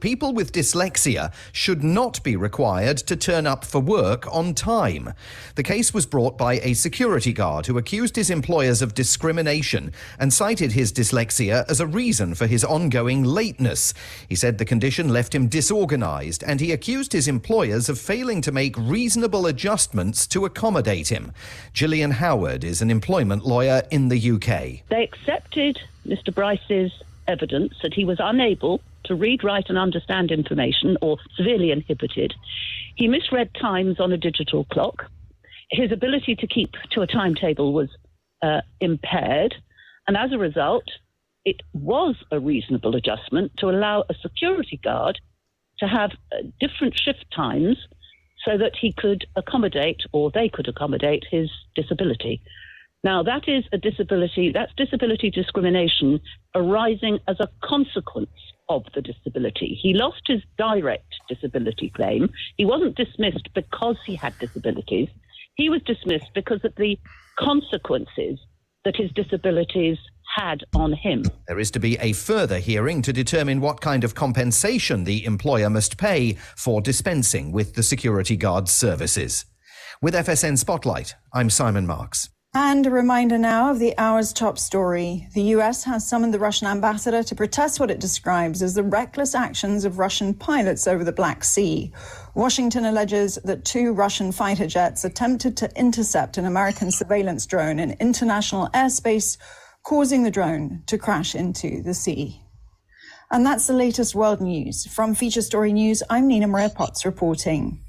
People with dyslexia should not be required to turn up for work on time. The case was brought by a security guard who accused his employers of discrimination and cited his dyslexia as a reason for his ongoing lateness. He said the condition left him disorganized, and he accused his employers of failing to make reasonable adjustments to accommodate him. Gillian Howard is an employment lawyer in the UK. They accepted Mr. Bryce's evidence that he was unable to read, write and understand information, or severely inhibited. He misread times on a digital clock. His ability to keep to a timetable was impaired. And as a result, it was a reasonable adjustment to allow a security guard to have different shift times so that he could accommodate, or they could accommodate, his disability. Now, that is a disability, that's disability discrimination arising as a consequence of the disability. He lost his direct disability claim. He wasn't dismissed because he had disabilities. He was dismissed because of the consequences that his disabilities had on him. There is to be a further hearing to determine what kind of compensation the employer must pay for dispensing with the security guard's services. With FSN Spotlight, I'm Simon Marks. And a reminder now of the hour's top story. The US has summoned the Russian ambassador to protest what it describes as the reckless actions of Russian pilots over the Black Sea. Washington alleges that 2 Russian fighter jets attempted to intercept an American surveillance drone in international airspace, causing the drone to crash into the sea. And that's the latest world news. From Feature Story News, I'm Nina Maria Potts reporting.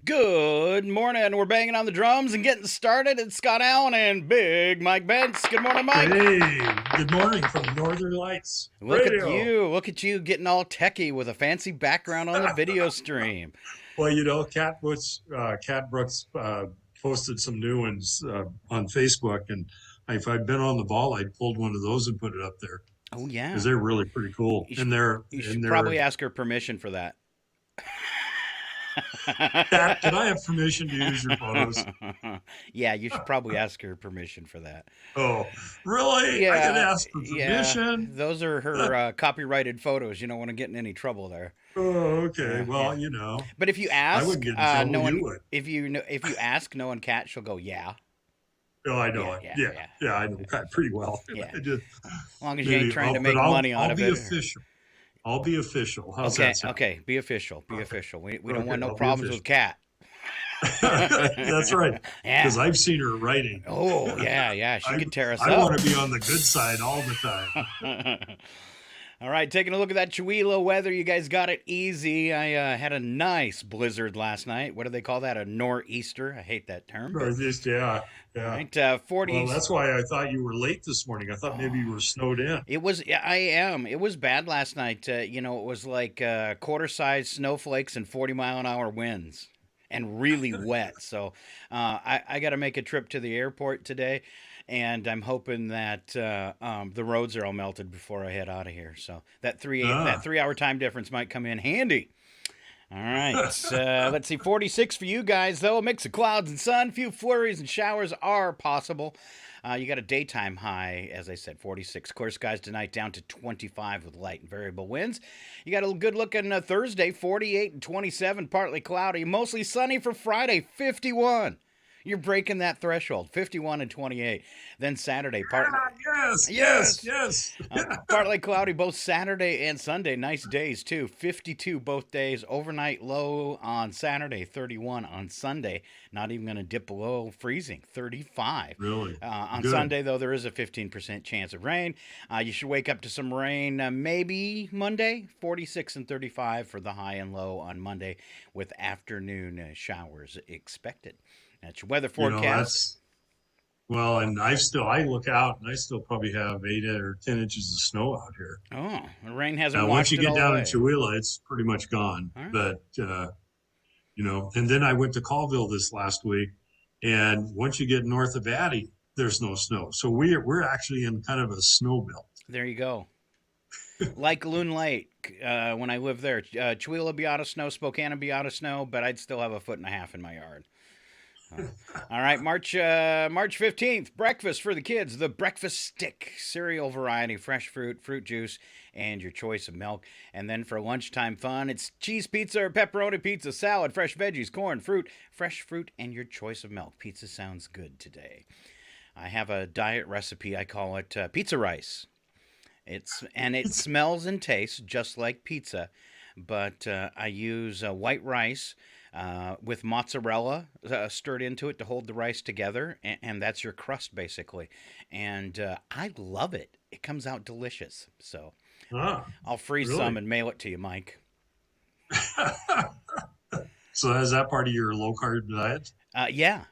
Good morning. We're banging on the drums and getting started. It's Scott Allen and Big Mike Bentz. Good morning, Mike. Hey, good morning from Northern Lights Radio. Look at you getting all techie with a fancy background on the video stream. Well, you know, Cat Brooks posted some new ones on Facebook, and if I'd been on the ball, I'd pulled one of those and put it up there. Oh yeah, because they're really pretty cool. You should probably ask her permission for that. Cat, can I have permission to use your photos? Yeah, you should probably ask her permission for that. Oh, really? Yeah, I can ask for permission? Yeah, those are her copyrighted photos. You don't want to get in any trouble there. Oh, okay. Well, you know. But if you ask, I wouldn't get in trouble. no one, you would. if you ask knowing Cat, she'll go, yeah. Oh, I know. Yeah, I know Cat pretty well. Yeah. Just, as long as you ain't trying to make money out of it. I'll be official. How's okay, that sound? Okay, be official. Be official. We don't want no problems with Cat. That's right. Yeah. Because I've seen her writing. Oh, yeah. She can tear us up. I want to be on the good side all the time. All right, taking a look at that Chihuahua weather. You guys got it easy. I had a nice blizzard last night. What do they call that? A nor'easter? I hate that term. Nor'easter, yeah. Right, 40s. Well, that's why I thought you were late this morning. I thought maybe you were snowed in. I am. It was bad last night. It was like quarter-sized snowflakes and 40-mile-an-hour winds and really wet. So I got to make a trip to the airport today. And I'm hoping that the roads are all melted before I head out of here. So that 3-hour time difference might come in handy. All right. Let's see. 46 for you guys, though. A mix of clouds and sun. Few flurries and showers are possible. You got a daytime high, as I said, 46. Clear skies tonight down to 25 with light and variable winds. You got a good looking Thursday, 48 and 27, partly cloudy. Mostly sunny for Friday, 51. You're breaking that threshold, 51 and 28. Then Saturday, Yes. Partly cloudy both Saturday and Sunday. Nice days, too. 52 both days. Overnight low on Saturday, 31 on Sunday. Not even going to dip below freezing, 35. Really? On Sunday, though, there is a 15% chance of rain. You should wake up to some rain maybe Monday, 46 and 35 for the high and low on Monday, with afternoon showers expected. That's your weather forecast. Well, and I look out and I still probably have 8 or 10 inches of snow out here. Oh, the rain hasn't Now, once washed you it get all down in away. Chihuahua, it's pretty much gone. All right. But, and then I went to Colville this last week. And once you get north of Addie, there's no snow. So we're actually in kind of a snow belt. There you go. Like Loon Lake, when I lived there, Chihuahua would be out of snow, Spokane would be out of snow, but I'd still have 1.5 feet in my yard. All right, March 15th, breakfast for the kids. The breakfast stick, cereal variety, fresh fruit, fruit juice, and your choice of milk. And then for lunchtime fun, it's cheese pizza or pepperoni pizza, salad, fresh veggies, corn, fruit, fresh fruit, and your choice of milk. Pizza sounds good today. I have a diet recipe. I call it pizza rice. It smells and tastes just like pizza, but I use white rice with mozzarella stirred into it to hold the rice together, and that's your crust basically. And I love it. It comes out delicious. So Ah, I'll freeze really? some and mail it to you, Mike. So is that part of your low carb diet? Yeah.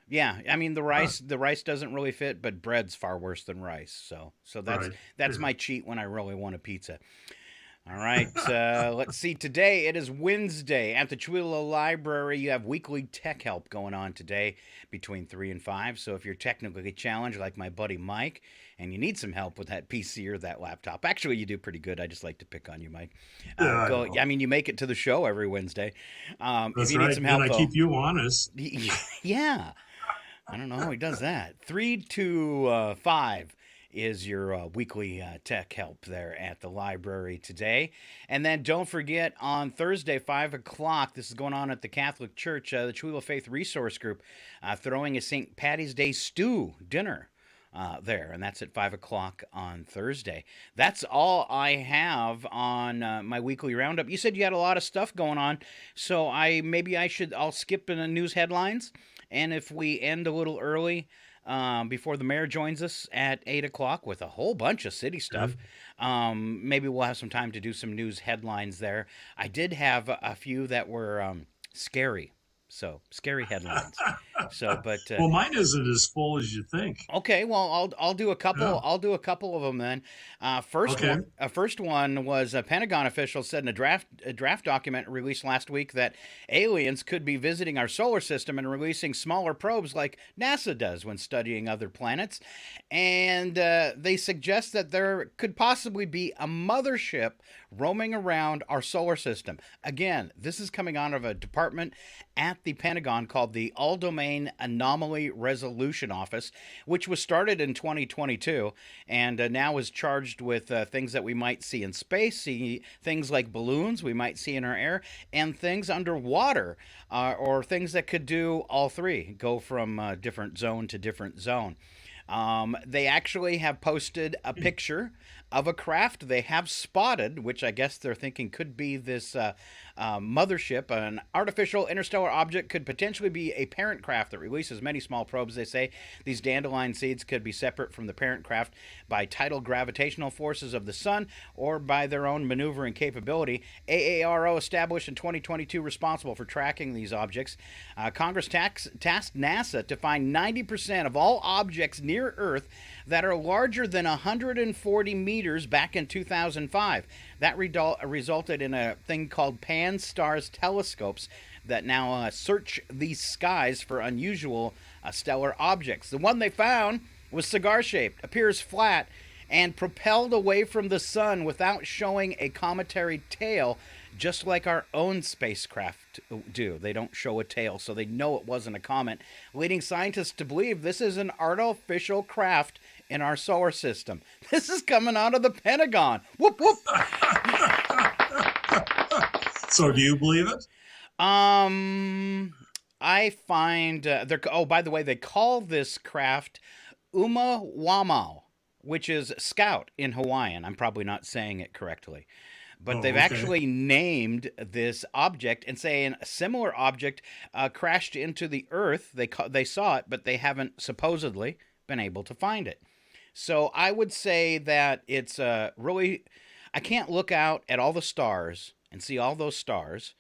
I mean, Huh. the rice doesn't really fit, but bread's far worse than rice. So Right. that's Yeah. my cheat when I really want a pizza. All right, let's see. Today it is Wednesday at the Chihuahua Library. You have weekly tech help going on today between 3 and 5. So if you're technically challenged, like my buddy Mike, and you need some help with that PC or that laptop, actually you do pretty good. I just like to pick on you, Mike. Yeah, I Go. know. I mean, you make it to the show every Wednesday. If That's you need right. some And help, I though, keep you honest. yeah. I don't know how he does that. 3 to 5 is your weekly tech help there at the library today. And then don't forget on Thursday, 5 o'clock, this is going on at the Catholic Church, the Chihuahua Faith Resource Group, throwing a St. Patty's Day stew dinner. There, and that's at 5 o'clock on Thursday. That's all I have on my weekly roundup. You said you had a lot of stuff going on, so I'll skip in the news headlines, and if we end a little early before the mayor joins us at 8 o'clock with a whole bunch of city stuff, Okay. maybe we'll have some time to do some news headlines there. I did have a few that were scary, so scary headlines. So, but Well, mine isn't as full as you think. okay, well, I'll do a couple. Yeah. I'll do a couple of them then. Okay. First one was Pentagon officials said in a draft document released last week that aliens could be visiting our solar system and releasing smaller probes like NASA does when studying other planets, and they suggest that there could possibly be a mothership roaming around our solar system. Again, this is coming out of a department at the Pentagon called the All Domain Anomaly Resolution Office, which was started in 2022 and now is charged with things that we might see in space, see things like balloons we might see in our air, and things underwater, or things that could do all three, go from different zone to different zone. They actually have posted a picture of a craft they have spotted, which I guess they're thinking could be this mothership. An artificial interstellar object could potentially be a parent craft that releases many small probes. They say these dandelion seeds could be separate from the parent craft by tidal gravitational forces of the sun or by their own maneuvering capability. AARO established in 2022 responsible for tracking these objects. Congress tasked NASA to find 90% of all objects near Earth that are larger than 140 meters back in 2005. That resulted in a thing called Pan-STARRS telescopes that now search these skies for unusual stellar objects. The one they found was cigar-shaped, appears flat, and propelled away from the sun without showing a cometary tail, just like our own spacecraft do. They don't show a tail, so they know it wasn't a comet, leading scientists to believe this is an artificial craft in our solar system. This is coming out of the Pentagon. Whoop, whoop. So do you believe it? I find by the way, they call this craft Umawamau, which is scout in Hawaiian. I'm probably not saying it correctly. But Oh, they've okay. actually named this object and saying a similar object crashed into the Earth. They saw it, but they haven't supposedly been able to find it. So I would say that it's really, I can't look out at all the stars and see all those stars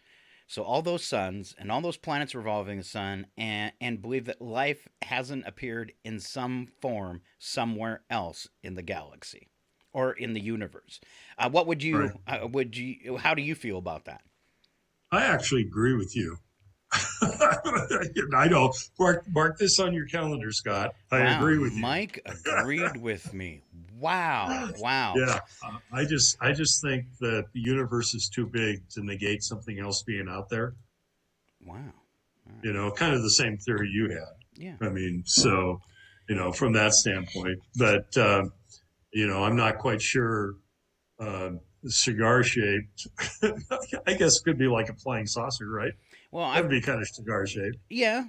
So all those suns and all those planets revolving the sun, and believe that life hasn't appeared in some form somewhere else in the galaxy or in the universe. What Right. would you how do you feel about that? I actually agree with you. I know. Mark this on your calendar, Scott. I Wow, agree with you. Mike agreed with me. Wow, wow. Yeah, I just think that the universe is too big to negate something else being out there. Wow. Kind of the same theory you Yeah. had. I mean, so from that standpoint, but I'm not quite sure. Cigar shaped, I guess, could be like a flying saucer, right? Well, That'd be kind of cigar shaped. yeah, Have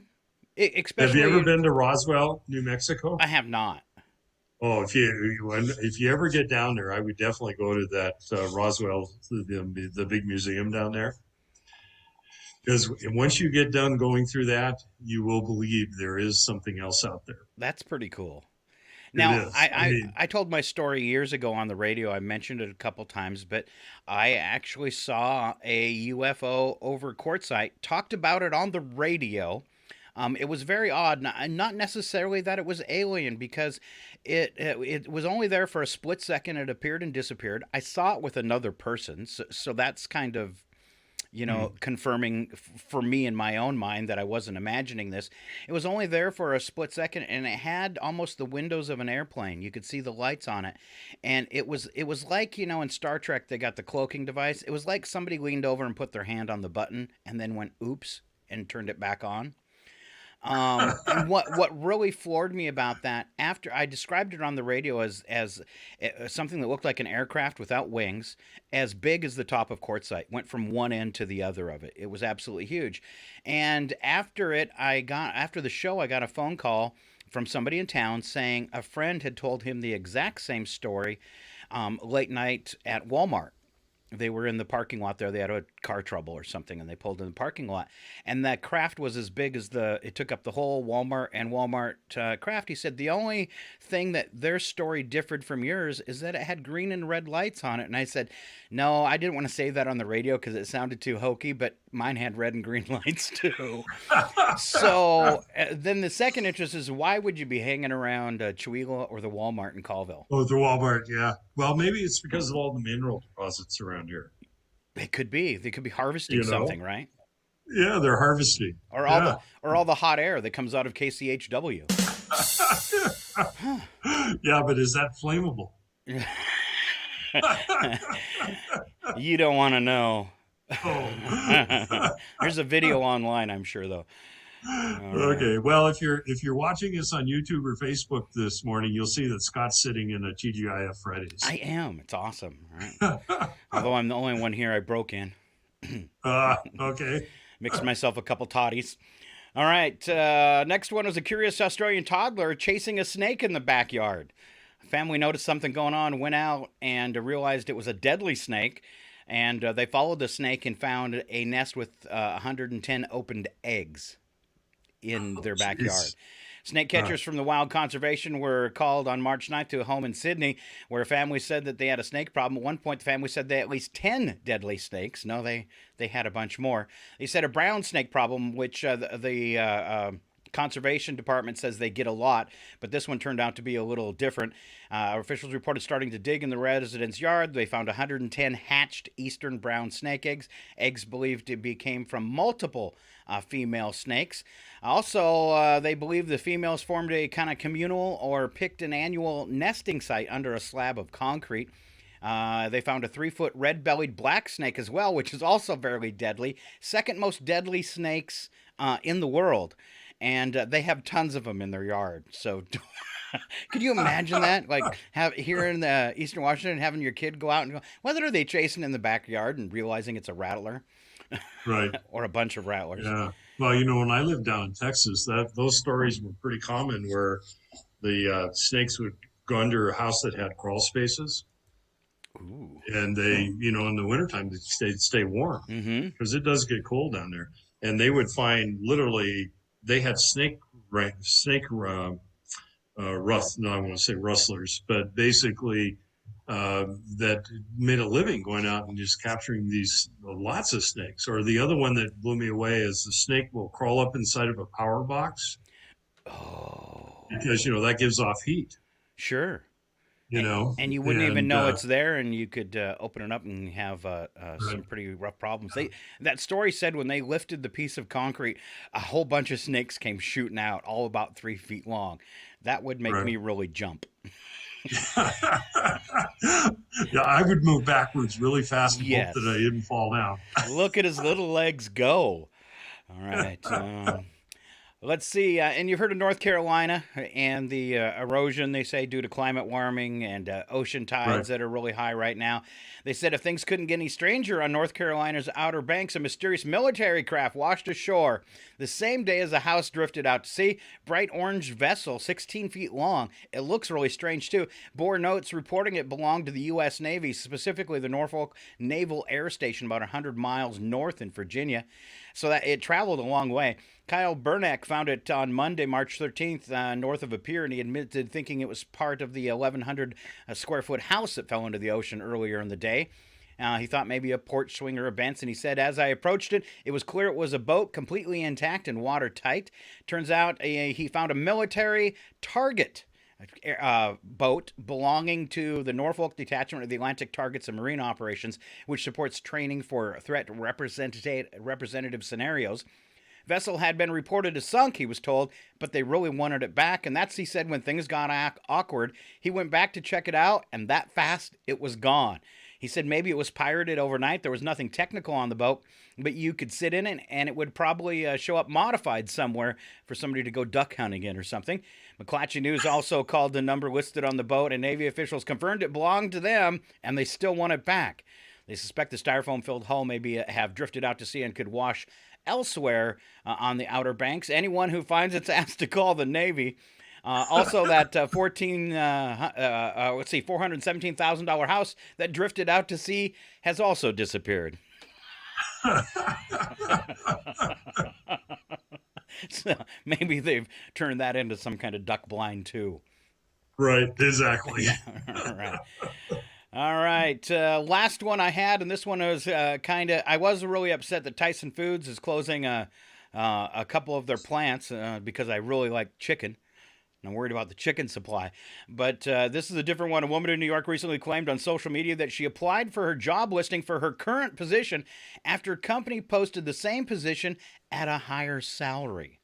you ever especially been to Roswell, New Mexico? I have not. Oh, if you ever get down there, I would definitely go to that Roswell, the big museum down there. Because once you get done going through that, you will believe there is something else out there. That's pretty cool. It Now, is. I mean, I told my story years ago on the radio. I mentioned it a couple times, but I actually saw a UFO over quartzite, talked about it on the radio. It was very odd, not necessarily that it was alien, because it was only there for a split second. It appeared and disappeared. I saw it with another person, so that's kind of confirming for me in my own mind that I wasn't imagining this. It was only there for a split second, and it had almost the windows of an airplane. You could see the lights on it, and it was like in Star Trek they got the cloaking device. It was like somebody leaned over and put their hand on the button and then went oops and turned it back on. And what really floored me about that, after I described it on the radio as something that looked like an aircraft without wings, as big as the top of quartzite, went from one end to the other of it. It was absolutely huge. And after the show, I got a phone call from somebody in town saying a friend had told him the exact same story late night at Walmart. They were in the parking lot there. They had a car trouble or something, and they pulled in the parking lot. And that craft was as big as it took up the whole Walmart and Walmart craft. He said the only thing that their story differed from yours is that it had green and red lights on it. And I said, no, I didn't want to say that on the radio because it sounded too hokey, but mine had red and green lights too. So then the second interest is, why would you be hanging around Chihuahua or the Walmart in Colville? oh, the Walmart, yeah. Well, maybe it's because of all the mineral deposits around here. They could be. They could be harvesting You know? something, right? Yeah, they're harvesting. Or Yeah. all the hot air that comes out of KCHW. Yeah, but is that flammable? You don't want to know. Oh. There's a video online, I'm sure, though. Okay. Well, if you're watching us on YouTube or Facebook this morning, you'll see that Scott's sitting in a TGIF Fridays. I am. It's awesome. Right? Although I'm the only one here, I broke in. Okay. Mixed myself a couple toddies. All right. Next one was a curious Australian toddler chasing a snake in the backyard. Family noticed something going on, went out, and realized it was a deadly snake. And they followed the snake and found a nest with 110 opened eggs in their backyard. Jeez. Snake catchers from the Wild Conservation were called on March 9th to a home in Sydney where a family said that they had a snake problem. At one point, the family said they had at least 10 deadly snakes. No, they had a bunch more. They said a brown snake problem, which the Conservation Department says they get a lot, but this one turned out to be a little different. Officials reported starting to dig in the resident's yard. They found 110 hatched eastern brown snake eggs. Eggs believed to came from multiple female snakes. Also, they believe the females formed a kind of communal or picked an annual nesting site under a slab of concrete. They found a 3-foot red-bellied black snake as well, which is also very deadly. Second most deadly snakes in the world. And they have tons of them in their yard. So could you imagine that? Like here in the Eastern Washington, having your kid go out and go, what are they chasing in the backyard, and realizing it's a rattler? Right. Or a bunch of rattlers. Yeah. Well, when I lived down in Texas, those stories were pretty common, where the snakes would go under a house that had crawl spaces. Ooh. And they, in the wintertime, they'd stay warm because it does get cold down there. And they would find they had I want to say rustlers, but basically that made a living going out and just capturing these lots of snakes. Or the other one that blew me away is the snake will crawl up inside of a power box Oh, because that gives off heat. sure. You know, And you wouldn't even and know it's there, and you could open it up and have right, some pretty rough problems. That story said when they lifted the piece of concrete, a whole bunch of snakes came shooting out, all about 3 feet long. That would make right. me really jump. Yeah, I would move backwards really fast and hope that I Yes. didn't fall down. Look at his little legs go. All right. Let's see. And you've heard of North Carolina and the erosion, they say, due to climate warming and ocean Right, tides that are really high right now. They said if things couldn't get any stranger on North Carolina's Outer Banks, a mysterious military craft washed ashore the same day as a house drifted out to sea. Bright orange vessel, 16 feet long. It looks really strange, too. Bore notes reporting it belonged to the U.S. Navy, specifically the Norfolk Naval Air Station, about 100 miles north in Virginia. So that it traveled a long way. Kyle Bernack found it on Monday, March 13th, north of a pier, and he admitted thinking it was part of the 1,100 square foot house that fell into the ocean earlier in the day. He thought maybe a port swinger or Benson. He said, as I approached it, it was clear it was a boat completely intact and watertight. Turns out he found a military target boat belonging to the Norfolk Detachment of the Atlantic Targets and Marine Operations, which supports training for threat representative scenarios. Vessel had been reported as sunk, he was told, but they really wanted it back. And that's, he said, when things got awkward, he went back to check it out, and that fast, it was gone. He said maybe it was pirated overnight. There was nothing technical on the boat, but you could sit in it, and it would probably show up modified somewhere for somebody to go duck hunting in or something. McClatchy News also called the number listed on the boat, and Navy officials confirmed it belonged to them, and they still want it back. They suspect the styrofoam-filled hull maybe have drifted out to sea and could wash elsewhere on the Outer Banks. Anyone who finds it's asked to call the Navy. Also, that $417,000 house that drifted out to sea has also disappeared. So maybe they've turned that into some kind of duck blind too. right, exactly. All right. All right. Last one I had, and this one was I was really upset that Tyson Foods is closing a couple of their plants because I really like chicken. And I'm worried about the chicken supply. But this is a different one. A woman in New York recently claimed on social media that she applied for her job listing for her current position after a company posted the same position at a higher salary.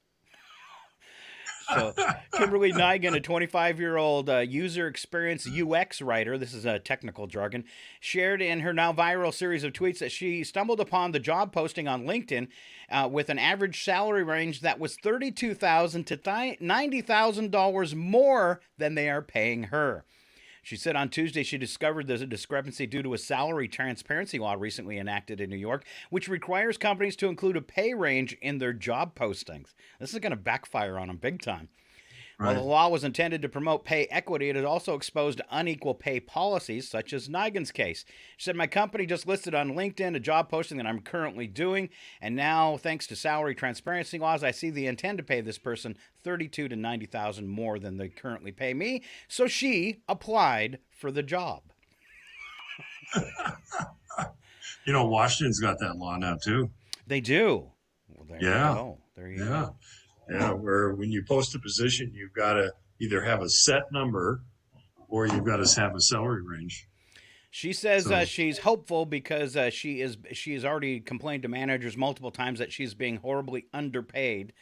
So, Kimberly Nigan, a 25-year-old user experience UX writer, this is a technical jargon, shared in her now viral series of tweets that she stumbled upon the job posting on LinkedIn with an average salary range that was $32,000 to $90,000 more than they are paying her. She said on Tuesday she discovered there's a discrepancy due to a salary transparency law recently enacted in New York, which requires companies to include a pay range in their job postings. This is going to backfire on them big time. While Right. the law was intended to promote pay equity, it has also exposed unequal pay policies, such as Nigan's case. She said, my company just listed on LinkedIn a job posting that I'm currently doing, and now, thanks to salary transparency laws, I see they intend to pay this person $32,000 to $90,000 more than they currently pay me. So she applied for the job. Washington's got that law now too. They do. Well, there you Yeah, go. There you yeah, go. yeah. Where when you post a position, you've got to either have a set number or you've got to have a salary range. She says So, she's hopeful because she has already complained to managers multiple times that she's being horribly underpaid.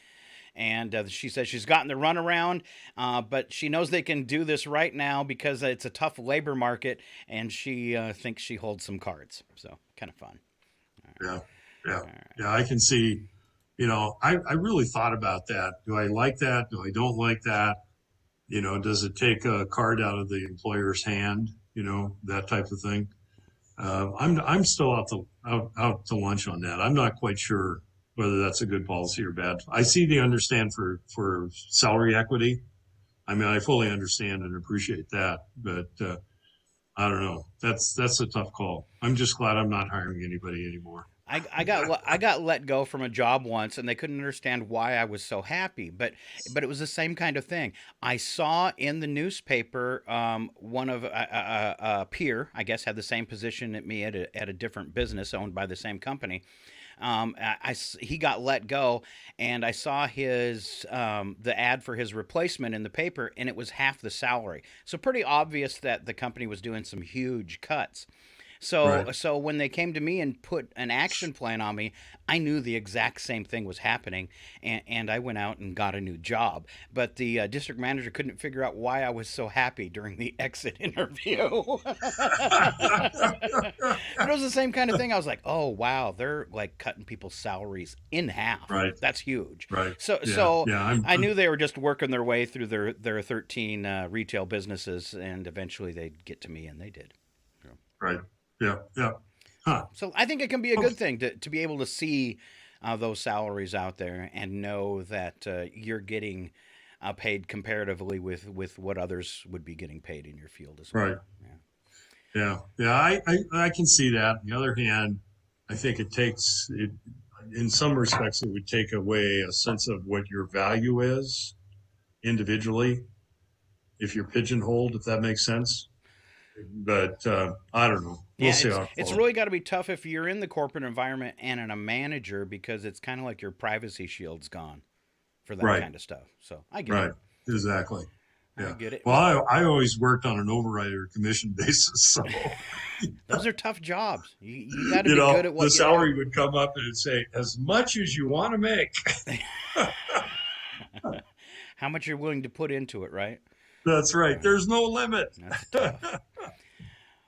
And she says she's gotten the runaround, but she knows they can do this right now because it's a tough labor market, and she thinks she holds some cards. So kind of fun. yeah, yeah, All right. yeah. I can see. I really thought about that. Do I like that? Do I don't like that? Does it take a card out of the employer's hand? That type of thing. I'm still out to lunch on that. I'm not quite sure whether that's a good policy or bad. I see the understand for salary equity. I mean, I fully understand and appreciate that, but I don't know. That's a tough call. I'm just glad I'm not hiring anybody anymore. I got let go from a job once, and they couldn't understand why I was so happy. But it was the same kind of thing. I saw in the newspaper one of a peer, I guess, had the same position at me at a different business owned by the same company. He got let go, and I saw his the ad for his replacement in the paper, and it was half the salary. So pretty obvious that the company was doing some huge cuts. So, Right. so when they came to me and put an action plan on me, I knew the exact same thing was happening, and I went out and got a new job. But the district manager couldn't figure out why I was so happy during the exit interview. But it was the same kind of thing. I was like, "Oh wow, they're like cutting people's salaries in half. Right. That's huge." Right. So, Yeah. so Yeah. I knew they were just working their way through their 13 retail businesses, and eventually they'd get to me, and they did. Right. Yeah. Yeah. Huh. So I think it can be a good thing to be able to see those salaries out there and know that you're getting paid comparatively with what others would be getting paid in your field as well. Right. Yeah. Yeah. Yeah. I can see that. On the other hand, I think it takes it in some respects, it would take away a sense of what your value is individually if you're pigeonholed, if that makes sense. But I don't know. We'll Yeah, see it's how it it's falls. really got to be tough if you're in the corporate environment and in a manager because it's kind of like your privacy shield's gone for that Right. kind of stuff. So I get Right. it. Exactly. I Yeah. get it. Well, I always worked on an overrider commission basis, so Those are tough jobs. You got to you be know good at the what you salary would come up and it'd say as much as you want to make. do. How much you're willing to put into it, right? That's right. There's no limit. That's tough.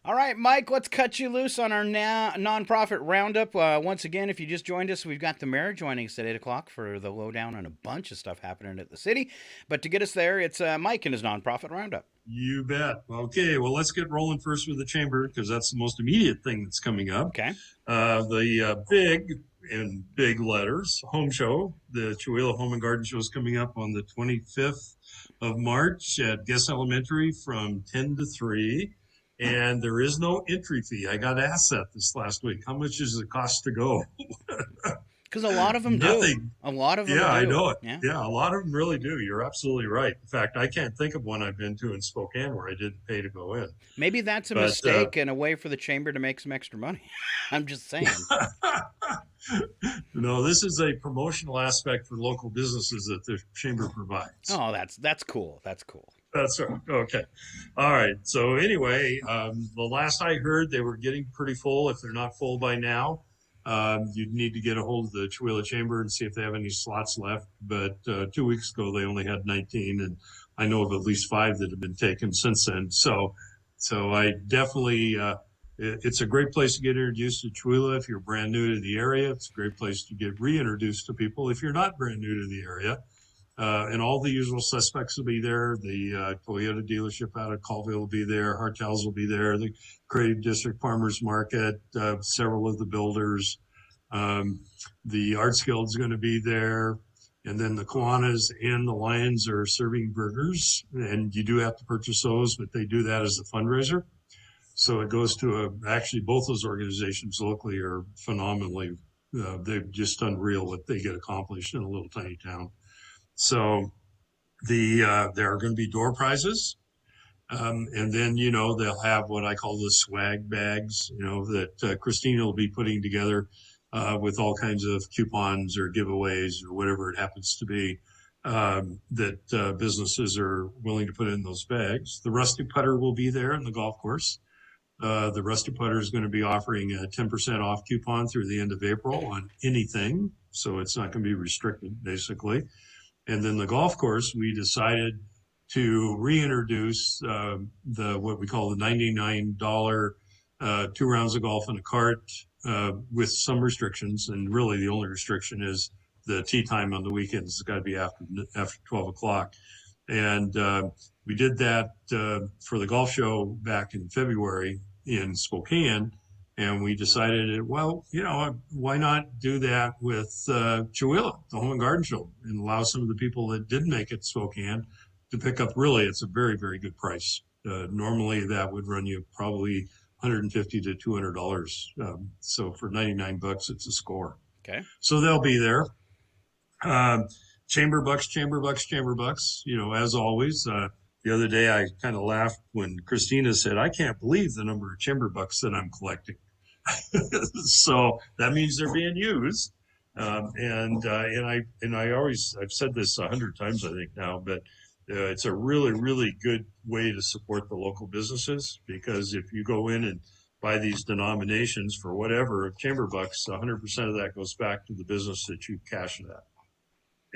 All right, Mike, let's cut you loose on our nonprofit roundup. Once again, if you just joined us, we've got the mayor joining us at 8 o'clock for the lowdown on a bunch of stuff happening at the city. But to get us there, it's Mike and his nonprofit roundup. You bet. Okay, well, let's get rolling first with the chamber because that's the most immediate thing that's coming up. Okay. The big, in big letters, home show, the Chihuahua Home and Garden Show is coming up on the 25th of March at Guess Elementary from 10 to 3. And there is no entry fee. I got asked that this last week. How much does it cost to go? Because a lot of them do. Nothing. A lot of them Yeah, do. I know it. Yeah. Yeah, a lot of them really do. You're absolutely right. In fact, I can't think of one I've been to in Spokane where I didn't pay to go in. Maybe that's a But, mistake and a way for the chamber to make some extra money. I'm just saying. No, this is a promotional aspect for local businesses that the chamber provides. Oh, that's cool. That's cool. That's right. Okay. All right. So anyway, the last I heard, they were getting pretty full. If they're not full by now, you'd need to get a hold of the Chihuahua Chamber and see if they have any slots left. But 2 weeks ago, they only had 19, and I know of at least 5 that have been taken since then. So I definitely, it's a great place to get introduced to Chihuahua if you're brand new to the area. It's a great place to get reintroduced to people if you're not brand new to the area. And all the usual suspects will be there. The Toyota dealership out of Colville will be there. Hartel's will be there. The Creative District Farmers Market, several of the builders. The Arts Guild is going to be there. And then the Kiwanis and the Lions are serving burgers. And you do have to purchase those, but they do that as a fundraiser. So it goes to actually both those organizations locally are phenomenally, they've just unreal what they get accomplished in a little tiny town. So there are going to be door prizes. And then, they'll have what I call the swag bags, that Christina will be putting together with all kinds of coupons or giveaways or whatever it happens to be that businesses are willing to put in those bags. The Rusty Putter will be there in the golf course. The Rusty Putter is going to be offering a 10% off coupon through the end of April on anything. So it's not going to be restricted, basically. And then the golf course, we decided to reintroduce what we call the $99 2 rounds of golf in a cart with some restrictions. And really the only restriction is the tee time on the weekends has got to be after 12 o'clock. And we did that for the golf show back in February in Spokane. And we decided, well, why not do that with Chihuahua, the Home and Garden Show, and allow some of the people that didn't make it to Spokane to pick up. Really, it's a very, very good price. Normally, that would run you probably $150 to $200. So for $99, it's a score. Okay. So they'll be there. Chamber bucks, chamber bucks, chamber bucks. As always. The other day, I kind of laughed when Christina said, "I can't believe the number of chamber bucks that I'm collecting." So that means they're being used. I've said this 100 times, I think now, but it's a really, really good way to support the local businesses, because if you go in and buy these denominations for whatever chamber bucks, 100% of that goes back to the business that you cash it at.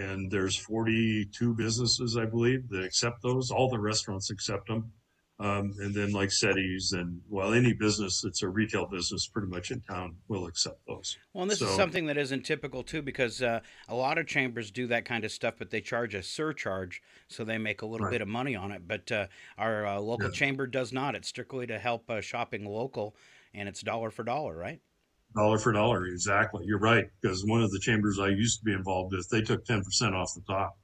And there's 42 businesses, I believe, that accept those. All the restaurants accept them. And then like SETI's and any business that's a retail business pretty much in town will accept those. Well, and this is something that isn't typical too, because a lot of chambers do that kind of stuff, but they charge a surcharge, so they make a little bit of money on it. But our local chamber does not. It's strictly to help shopping local, and it's dollar for dollar, right? Dollar for dollar, exactly. You're right, because one of the chambers I used to be involved with, they took 10% off the top.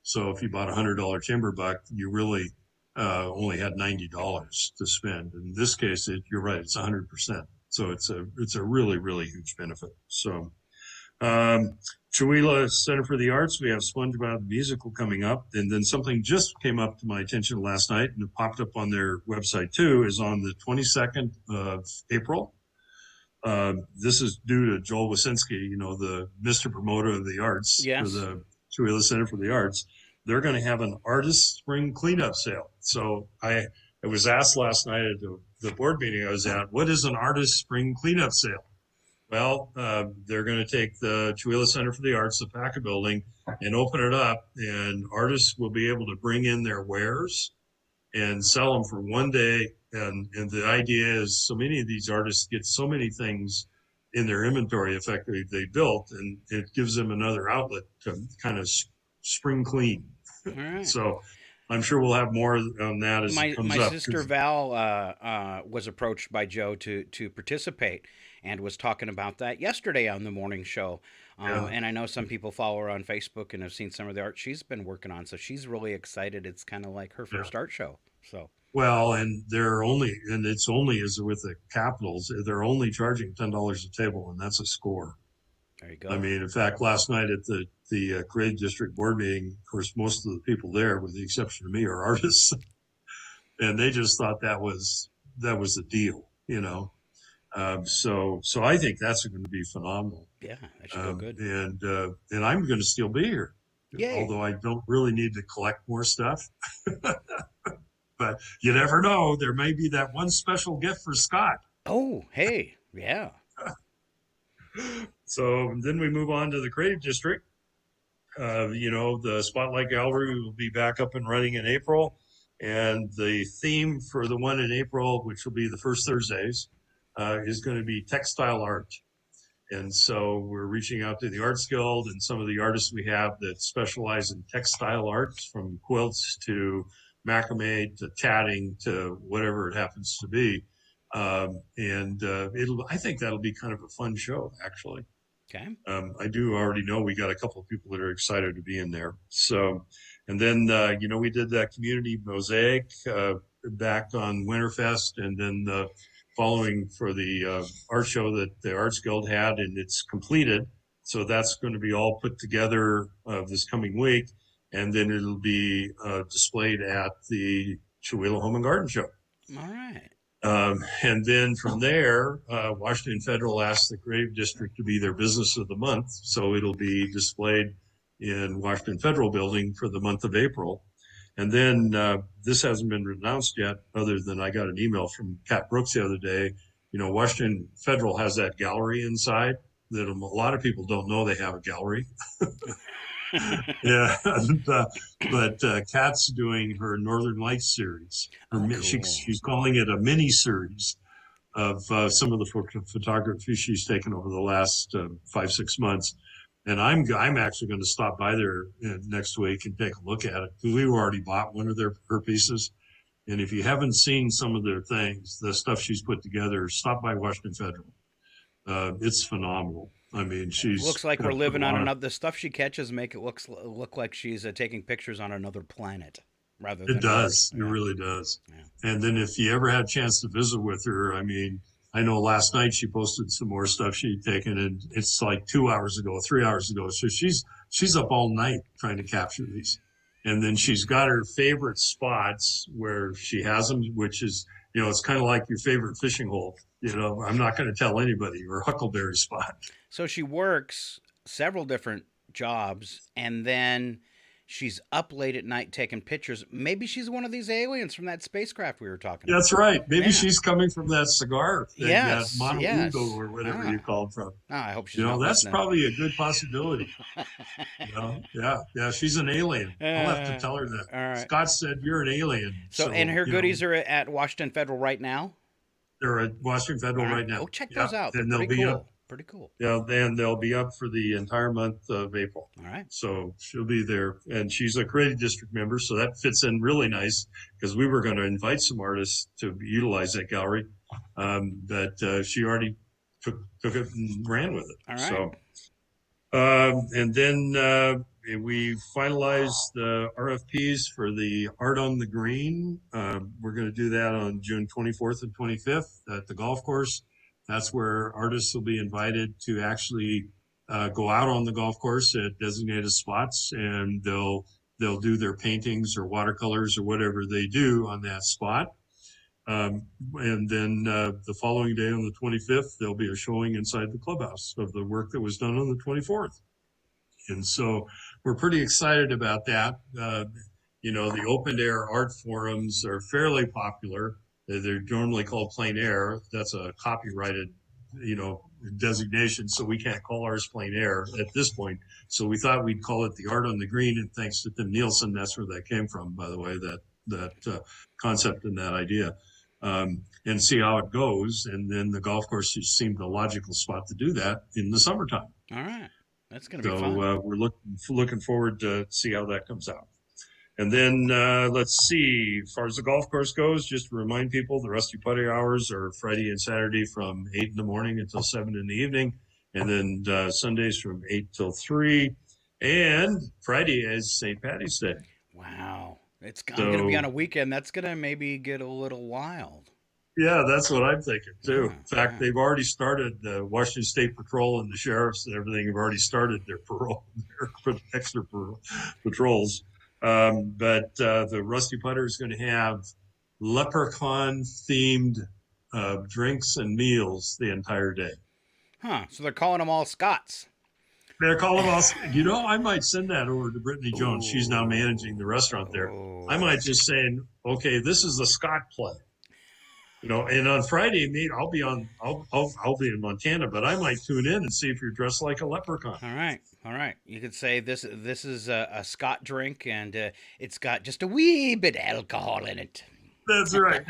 So if you bought a $100 chamber buck, you really only had $90 to spend. In this case, you're right, it's 100%. So it's a really, really huge benefit. So Chihuahua Center for the Arts, we have SpongeBob musical coming up. And then something just came up to my attention last night, and it popped up on their website too, is on the 22nd of April. This is due to Joel Wasinski, the Mr. Promoter of the Arts for the Chihuahua Center for the Arts. They're going to have an artist spring cleanup sale. So I was asked last night at the board meeting I was at, what is an artist spring cleanup sale? Well, they're going to take the Chihuahua Center for the Arts, the Paca building, and open it up, and artists will be able to bring in their wares and sell them for one day. And the idea is so many of these artists get so many things in their inventory effectively they built, and it gives them another outlet to kind of spring clean. All right. So I'm sure we'll have more on that as it comes up. My sister Val was approached by Joe to participate, and was talking about that yesterday on the morning show. And I know some people follow her on Facebook and have seen some of the art she's been working on. So she's really excited. It's kind of like her first art show. So. Well, and it's only as with the Capitals, they're only charging $10 a table, and that's a score. There you go. I mean, in fact, last night at the Creative District board meeting, of course, most of the people there, with the exception of me, are artists, and they just thought that was a deal, So I think that's going to be phenomenal. Yeah, that should go good. And I'm going to still be here, although I don't really need to collect more stuff. But you never know. There may be that one special gift for Scott. Oh, hey, yeah. So then we move on to the Creative District. The Spotlight Gallery will be back up and running in April. And the theme for the one in April, which will be the first Thursdays, is going to be textile art. And so we're reaching out to the Arts Guild and some of the artists we have that specialize in textile arts, from quilts to macrame to tatting to whatever it happens to be. I think that'll be kind of a fun show, actually. Okay. I do already know we got a couple of people that are excited to be in there. So, and then, we did that community mosaic back on Winterfest, and then the following for the art show that the Arts Guild had, and it's completed. So that's going to be all put together this coming week. And then it'll be displayed at the Chihuahua Home and Garden Show. All right. And then from there, Washington Federal asked the Creative District to be their business of the month. So it'll be displayed in Washington Federal Building for the month of April. And then this hasn't been announced yet, other than I got an email from Kat Brooks the other day. Washington Federal has that gallery inside that a lot of people don't know they have a gallery. Yeah, but Kat's doing her Northern Lights series. Cool. She's calling it a mini series of some of the photography she's taken over the last 5-6 months. And I'm actually going to stop by there next week and take a look at it, because we already bought one of her pieces. And if you haven't seen some of their things, the stuff she's put together, stop by Washington Federal. It's phenomenal. I mean, looks like we're living on another. The stuff she catches make it look like she's taking pictures on another planet. rather It than does. ours. It really does. Yeah. And then if you ever had a chance to visit with her, I mean, I know last night she posted some more stuff she'd taken, and it's like 2 hours ago, 3 hours ago. So she's up all night trying to capture these. And then she's got her favorite spots where she has them, which is, it's kind of like your favorite fishing hole. I'm not going to tell anybody, or Huckleberry spot. So she works several different jobs, and then she's up late at night taking pictures. Maybe she's one of these aliens from that spacecraft we were talking about. That's right. Maybe Yeah. she's coming from that cigar thing, Yes, that yes. Montego or whatever you call it from. I hope she's not That's listening. probably a good possibility. Yeah, she's an alien. I'll have to tell her that. All right. Scott said you're an alien. So and her goodies are at Washington Federal right now? They're at Washington Federal right now. Go check those out. They're And they'll pretty be cool. up. Pretty cool. Yeah, and they'll be up for the entire month of April. All right. So she'll be there, and she's a creative district member, so that fits in really nice because we were going to invite some artists to utilize that gallery, but she already took it and ran with it. All right. So, and then we finalized the RFPs for the Art on the Green. We're going to do that on June 24th and 25th at the golf course. That's where artists will be invited to actually go out on the golf course at designated spots, and they'll do their paintings or watercolors or whatever they do on that spot. And then the following day on the 25th, there'll be a showing inside the clubhouse of the work that was done on the 24th. And so we're pretty excited about that. The open air art forums are fairly popular. They're normally called plein air. That's a copyrighted, designation, so we can't call ours plein air at this point. So we thought we'd call it the Art on the Green, and thanks to Tim Nielsen, that's where that came from, by the way, that concept and that idea, and see how it goes. And then the golf course just seemed a logical spot to do that in the summertime. All right. That's going to be So fun. we're looking forward to see how that comes out. And then let's see, as far as the golf course goes, just to remind people, the Rusty Putty hours are Friday and Saturday from 8 in the morning until 7 in the evening. And then Sundays from 8 till 3. And Friday is St. Patty's Day. Wow. It's going to be on a weekend. That's going to maybe get a little wild. Yeah, that's what I'm thinking, too. Yeah, In fact, they've already started, the Washington State Patrol and the sheriffs and everything have already started their extra patrols. But the Rusty Putter is going to have leprechaun-themed drinks and meals the entire day. Huh. So they're calling them all Scots. They're calling them all. I might send that over to Brittany Jones. She's now managing the restaurant there. I might just say, okay, this is the Scott play. And on Friday, I'll be in Montana, but I might tune in and see if you're dressed like a leprechaun. All right. You could say this is a Scott drink, and it's got just a wee bit of alcohol in it. That's right.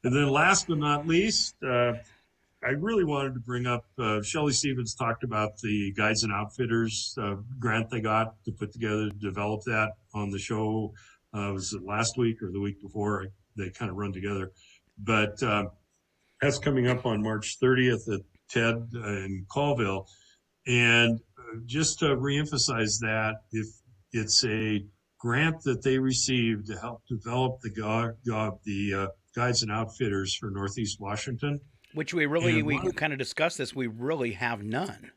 And then last but not least, I really wanted to bring up, Shelley Stevens talked about the Guides and Outfitters grant they got to put together to develop that on the show. Was it last week or the week before? They kind of run together. But that's coming up on March 30th at TED in Colville. And just to reemphasize that, if it's a grant that they received to help develop the Guides and Outfitters for Northeast Washington. Which we kind of discussed this. We really have none.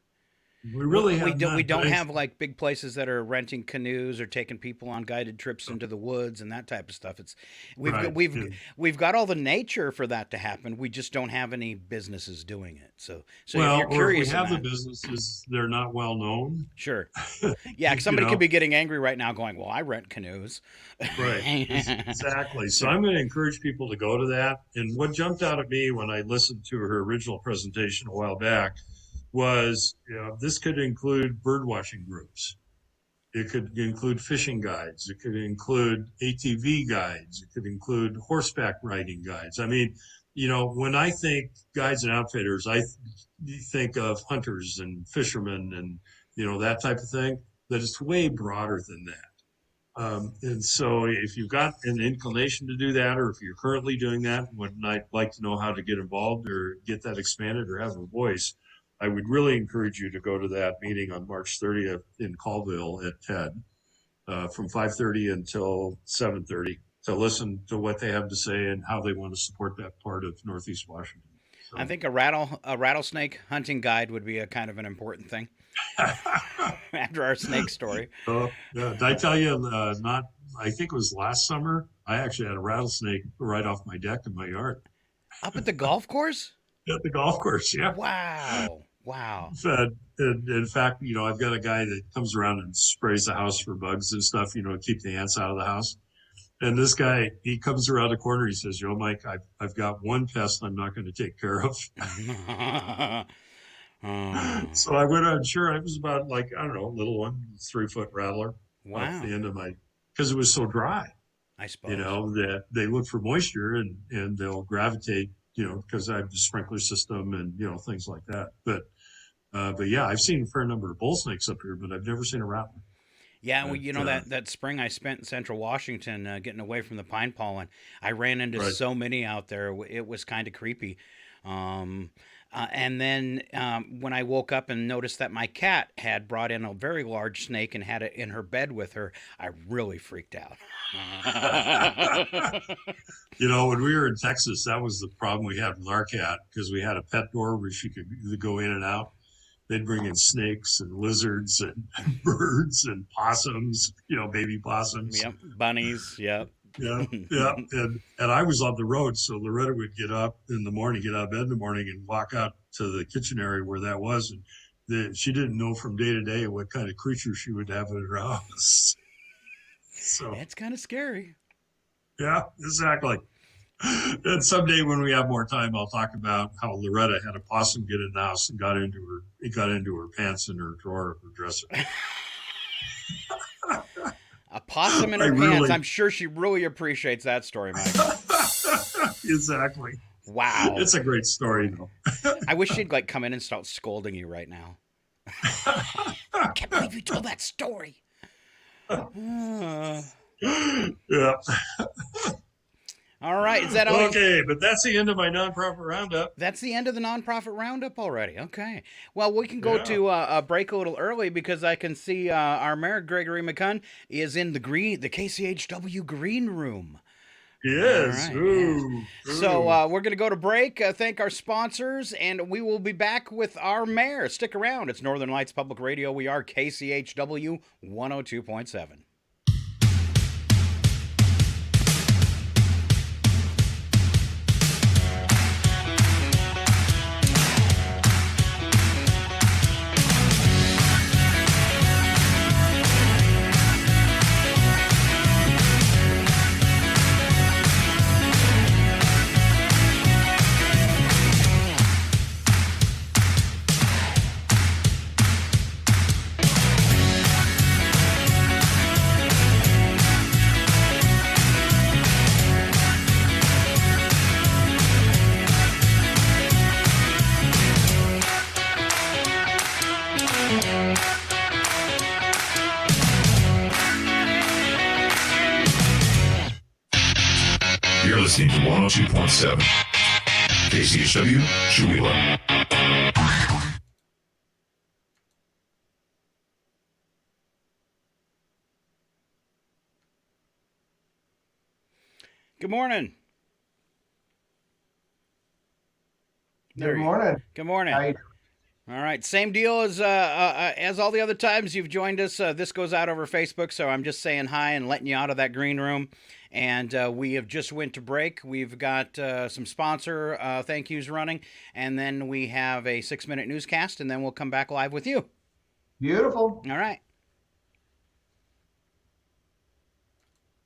We really have none. We don't have like big places that are renting canoes or taking people on guided trips into the woods and that type of stuff. We've got all the nature for that to happen. We just don't have any businesses doing it. So if you're curious, if we have the businesses, they're not well known. Sure. Yeah, somebody could be getting angry right now, going, "Well, I rent canoes." Right. Exactly. So I'm going to encourage people to go to that. And what jumped out at me when I listened to her original presentation a while back was, this could include bird watching groups. It could include fishing guides. It could include ATV guides. It could include horseback riding guides. I mean, when I think guides and outfitters, I think of hunters and fishermen and, that type of thing, that it's way broader than that. And so if you've got an inclination to do that, or if you're currently doing that, would like to know how to get involved or get that expanded or have a voice, I would really encourage you to go to that meeting on March 30th in Colville at TED. from 5:30 until 7:30 to listen to what they have to say and how they want to support that part of Northeast Washington. So. I think a rattlesnake hunting guide would be a kind of an important thing after our snake story. Did I tell you, I think it was last summer, I actually had a rattlesnake right off my deck in my yard. Up at the golf course? At the golf course, yeah. Wow. In fact, I've got a guy that comes around and sprays the house for bugs and stuff, to keep the ants out of the house. And this guy, he comes around the corner. He says, Mike, I've got one pest I'm not going to take care of. So I went on, sure, I was about like, I don't know, a little one, 3-foot rattler. Wow. At the end of because it was so dry. I suppose. That they look for moisture and they'll gravitate, because I have the sprinkler system and, things like that. But yeah, I've seen a fair number of bull snakes up here, but I've never seen a rattler. Yeah, well, that spring I spent in central Washington getting away from the pine pollen, I ran into so many out there. It was kind of creepy. And then when I woke up and noticed that my cat had brought in a very large snake and had it in her bed with her, I really freaked out. When we were in Texas, that was the problem we had with our cat, because we had a pet door where she could go in and out. They'd bring in snakes and lizards and birds and possums, baby possums. Yep, bunnies, yep. Yeah. And I was on the road, so Loretta would get up in the morning, get out of bed in the morning and walk out to the kitchen area where that was. And she didn't know from day to day what kind of creature she would have in her house. So it's kind of scary. Yeah, exactly. And someday when we have more time, I'll talk about how Loretta had a possum get in the house and got into her pants and her drawer of her dresser. A possum in her pants. I'm sure she really appreciates that story, Mike. Exactly. Wow. It's a great story, though. I wish she'd come in and start scolding you right now. I can't believe you told that story. Yeah. All right. Is that all? Okay, but that's the end of my nonprofit roundup. That's the end of the nonprofit roundup already. Okay. Well, we can go to a break a little early because I can see our mayor, Gregory McCunn, is in the KCHW green room. Yes. Right, ooh. So we're going to go to break, thank our sponsors, and we will be back with our mayor. Stick around. It's Northern Lights Public Radio. We are KCHW 102.7. You're listening to 102.7 KCHW, Chewelah. Good morning. Good morning. Good morning. How you doing? All right, same deal as all the other times you've joined us. This goes out over Facebook, so I'm just saying hi and letting you out of that green room. And we have just went to break. We've got some sponsor thank yous running, and then we have a 6-minute newscast, and then we'll come back live with you. Beautiful. All right.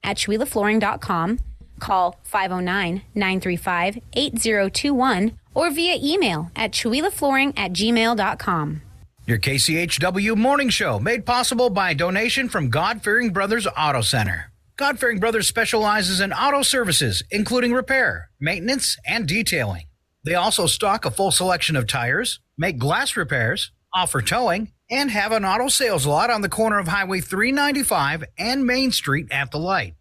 At ChewelahFlooring.com, call 509-935-8021, or via email at ChewelahFlooring@gmail.com. Your KCHW morning show made possible by a donation from God-Fearing Brothers Auto Center. God-Fearing Brothers specializes in auto services, including repair, maintenance, and detailing. They also stock a full selection of tires, make glass repairs, offer towing, and have an auto sales lot on the corner of Highway 395 and Main Street at the light.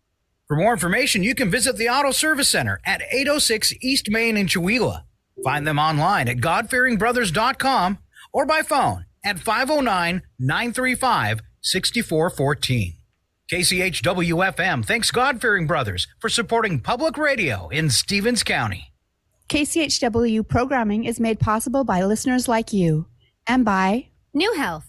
For more information, you can visit the Auto Service Center at 806 East Main in Chewelah. Find them online at godfearingbrothers.com or by phone at 509-935-6414. KCHW-FM thanks God-fearing brothers for supporting public radio in Stevens County. KCHW programming is made possible by listeners like you and by New Health.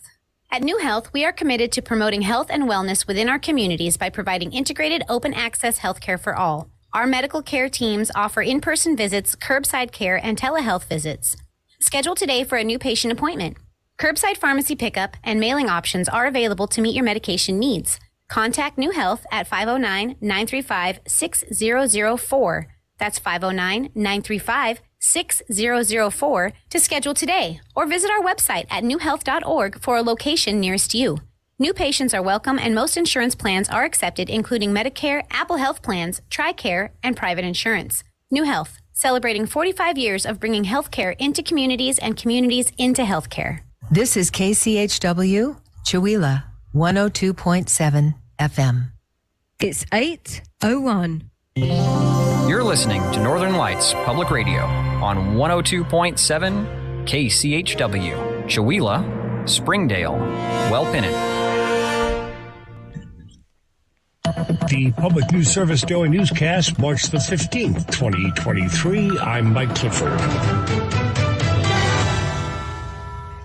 At New Health, we are committed to promoting health and wellness within our communities by providing integrated open access healthcare for all. Our medical care teams offer in-person visits, curbside care, and telehealth visits. Schedule today for a new patient appointment. Curbside pharmacy pickup and mailing options are available to meet your medication needs. Contact New Health at 509-935-6004. That's 509-935-6004 to schedule today, or visit our website at newhealth.org for a location nearest you. New patients are welcome and most insurance plans are accepted, including Medicare, Apple Health Plans, TRICARE, and private insurance. New Health, celebrating 45 years of bringing healthcare into communities and communities into healthcare. This is KCHW, Chihuahua, 102.7 FM. It's 8:01. You're listening to Northern Lights Public Radio on 102.7 KCHW, Chihuahua, Springdale, Welpinnan. The Public News Service Daily Newscast, March the 15th, 2023. I'm Mike Clifford.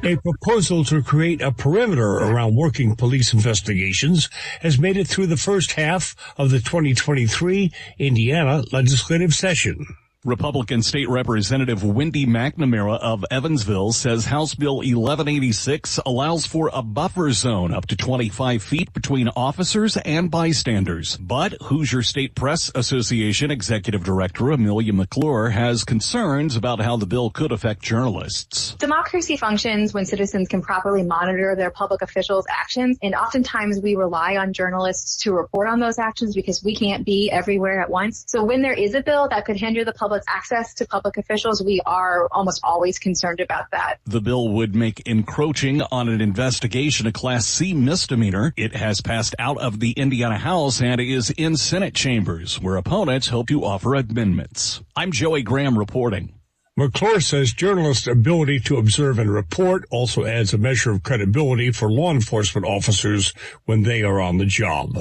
A proposal to create a perimeter around working police investigations has made it through the first half of the 2023 Indiana legislative session. Republican State Representative Wendy McNamara of Evansville says House Bill 1186 allows for a buffer zone up to 25 feet between officers and bystanders. But Hoosier State Press Association Executive Director Amelia McClure has concerns about how the bill could affect journalists. Democracy functions when citizens can properly monitor their public officials' actions, and oftentimes we rely on journalists to report on those actions because we can't be everywhere at once. So when there is a bill that could hinder the public's access to public officials, we are almost always concerned about that. The bill would make encroaching on an investigation a Class C misdemeanor. It has passed out of the Indiana House and is in Senate chambers, where opponents hope to offer amendments. I'm Joey Graham reporting. McClure says journalists' ability to observe and report also adds a measure of credibility for law enforcement officers when they are on the job.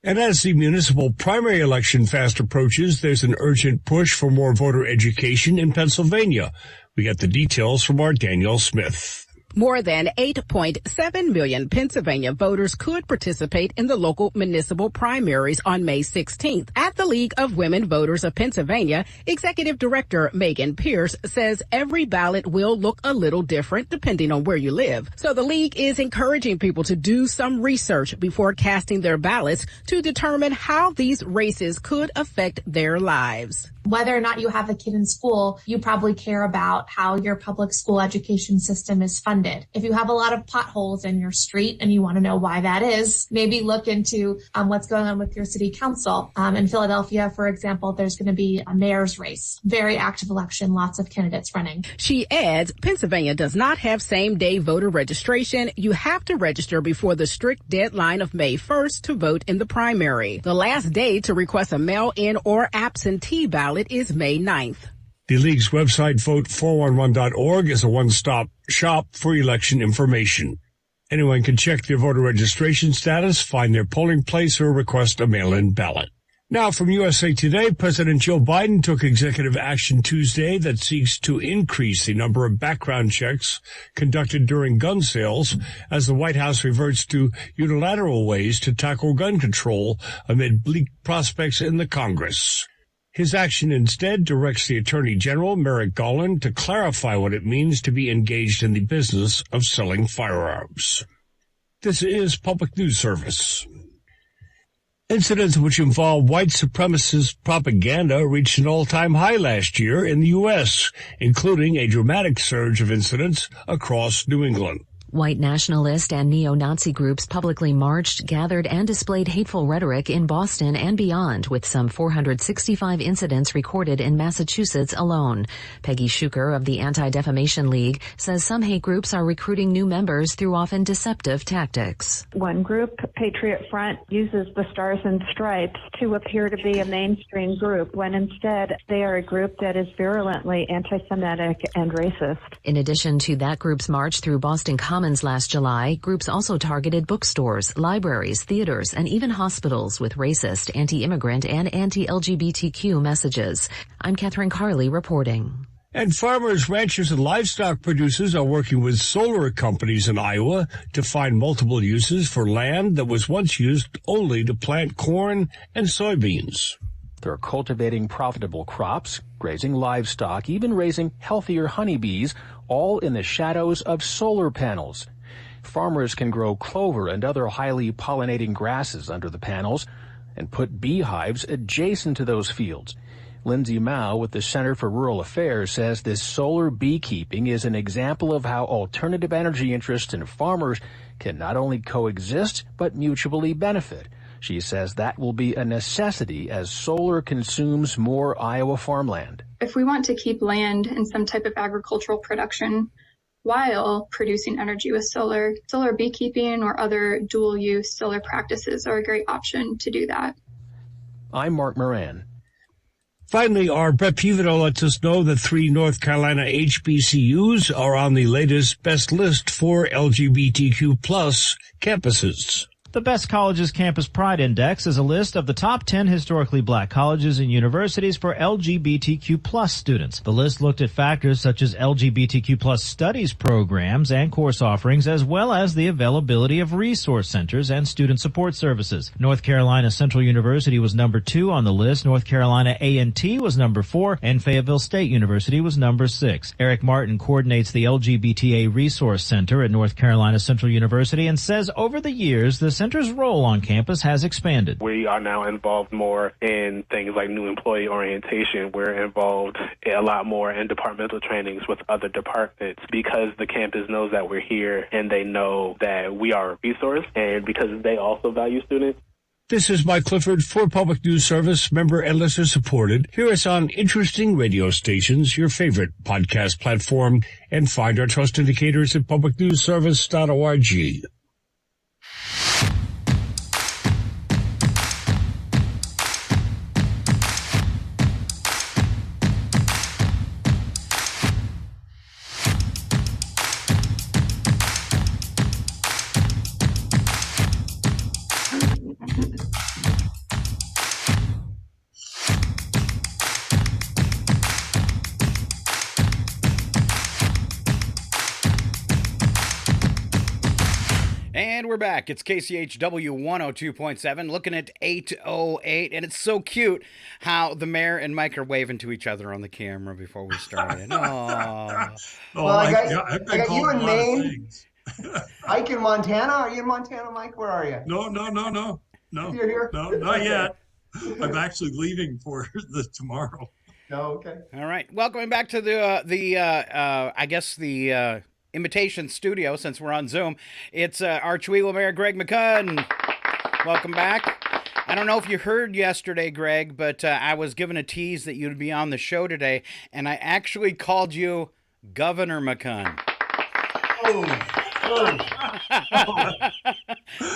And as the municipal primary election fast approaches, there's an urgent push for more voter education in Pennsylvania. We get the details from our Danielle Smith. More than 8.7 million Pennsylvania voters could participate in the local municipal primaries on May 16th. At the League of Women Voters of Pennsylvania, Executive Director Megan Pierce says every ballot will look a little different depending on where you live. So the League is encouraging people to do some research before casting their ballots to determine how these races could affect their lives. Whether or not you have a kid in school, you probably care about how your public school education system is funded. If you have a lot of potholes in your street and you want to know why that is, maybe look into what's going on with your city council. In Philadelphia, for example, there's going to be a mayor's race. Very active election, lots of candidates running. She adds, Pennsylvania does not have same-day voter registration. You have to register before the strict deadline of May 1st to vote in the primary. The last day to request a mail-in or absentee ballot is May 9th. The League's website, vote411.org, is a one-stop shop for election information. Anyone can check their voter registration status, find their polling place, or request a mail-in ballot. Now from USA Today, President Joe Biden took executive action Tuesday that seeks to increase the number of background checks conducted during gun sales as the White House reverts to unilateral ways to tackle gun control amid bleak prospects in the Congress. His action instead directs the Attorney General, Merrick Garland, to clarify what it means to be engaged in the business of selling firearms. This is Public News Service. Incidents which involve white supremacist propaganda reached an all-time high last year in the U.S., including a dramatic surge of incidents across New England. White nationalist and neo-Nazi groups publicly marched, gathered, and displayed hateful rhetoric in Boston and beyond, with some 465 incidents recorded in Massachusetts alone. Peggy Schuker of the Anti-Defamation League says some hate groups are recruiting new members through often deceptive tactics. One group, Patriot Front, uses the Stars and Stripes to appear to be a mainstream group, when instead they are a group that is virulently anti-Semitic and racist. In addition to that group's march through Boston Common Commons last July, groups also targeted bookstores, libraries, theaters, and even hospitals with racist, anti-immigrant, and anti-LGBTQ messages. I'm Catherine Carley reporting. And farmers, ranchers, and livestock producers are working with solar companies in Iowa to find multiple uses for land that was once used only to plant corn and soybeans. They're cultivating profitable crops, grazing livestock, even raising healthier honeybees, all in the shadows of solar panels. Farmers can grow clover and other highly pollinating grasses under the panels and put beehives adjacent to those fields. Lindsay Mao with the Center for Rural Affairs says this solar beekeeping is an example of how alternative energy interests and farmers can not only coexist but mutually benefit. She says that will be a necessity as solar consumes more Iowa farmland. If we want to keep land in some type of agricultural production while producing energy with solar beekeeping or other dual-use solar practices are a great option to do that. I'm Mark Moran. Finally, our Brett Pivino lets us know that 3 North Carolina HBCUs are on the latest best list for LGBTQ plus campuses. The Best Colleges Campus Pride Index is a list of the top 10 historically black colleges and universities for LGBTQ plus students. The list looked at factors such as LGBTQ plus studies programs and course offerings, as well as the availability of resource centers and student support services. North Carolina Central University was number 2 on the list. North Carolina A&T was number 4, and Fayetteville State University was number 6. Eric Martin coordinates the LGBTA Resource Center at North Carolina Central University and says over the years, the center's role on campus has expanded. We are now involved more in things like new employee orientation. We're involved a lot more in departmental trainings with other departments because the campus knows that we're here and they know that we are a resource, and because they also value students. This is Mike Clifford for Public News Service, member and listener supported. Hear us on interesting radio stations, your favorite podcast platform, and find our trust indicators at publicnewsservice.org. And we're back. It's KCHW 102.7, looking at 8:08, and it's so cute how the mayor and Mike are waving to each other on the camera before we started. Aww. Well, I got you in Maine. Ike in Montana. Are you in Montana, Mike? Where are you? No. You're here? No, not yet. I'm actually leaving for the tomorrow. Oh, okay. All right. Welcome back to the Imitation Studio, since we're on Zoom. It's our Chewelah Mayor, Greg McCunn. Welcome back. I don't know if you heard yesterday, Greg, but I was given a tease that you'd be on the show today, and I actually called you Governor McCunn.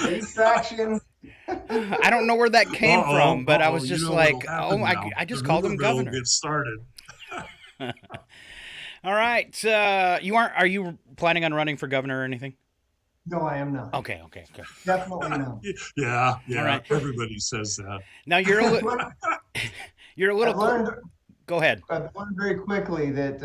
Distraction. I don't know where that came from, but I was just like, I just called him Governor. Get started. All right. Are you planning on running for governor or anything? No, I am not. Okay. Definitely not. Yeah. All right. Everybody says that. Now you're a little. Go ahead. I've learned very quickly that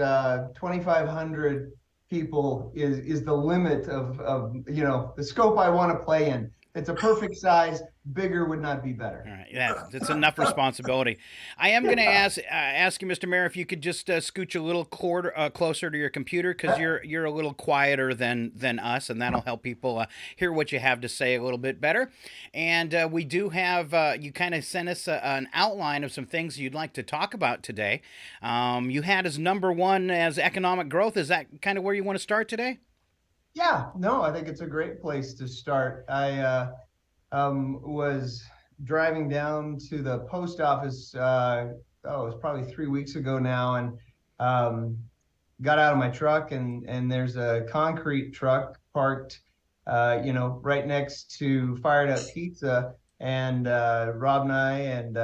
2,500 people is the limit of the scope I want to play in. It's a perfect size. Bigger would not be better. All right, yeah, that's enough responsibility. I am going to ask you, Mr. Mayor, if you could just scooch a little closer to your computer, because you're a little quieter than us, and that'll help people hear what you have to say a little bit better. And we do have you kind of sent us an outline of some things you'd like to talk about today. You had as number 1 as economic growth. Is that kind of where you want to start today? Yeah, no, I think it's a great place to start. I was driving down to the post office, it was probably 3 weeks ago now, and got out of my truck, and there's a concrete truck parked, right next to Fired Up Pizza, and Rob and I and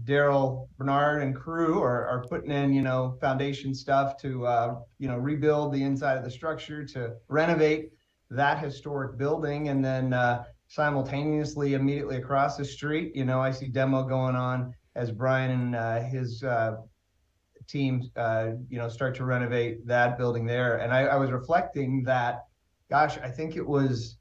Daryl Bernard and crew are putting in, foundation stuff to, rebuild the inside of the structure, to renovate that historic building, and then simultaneously, immediately across the street, I see demo going on as Brian and his team, start to renovate that building there. And I was reflecting that, gosh, I think it was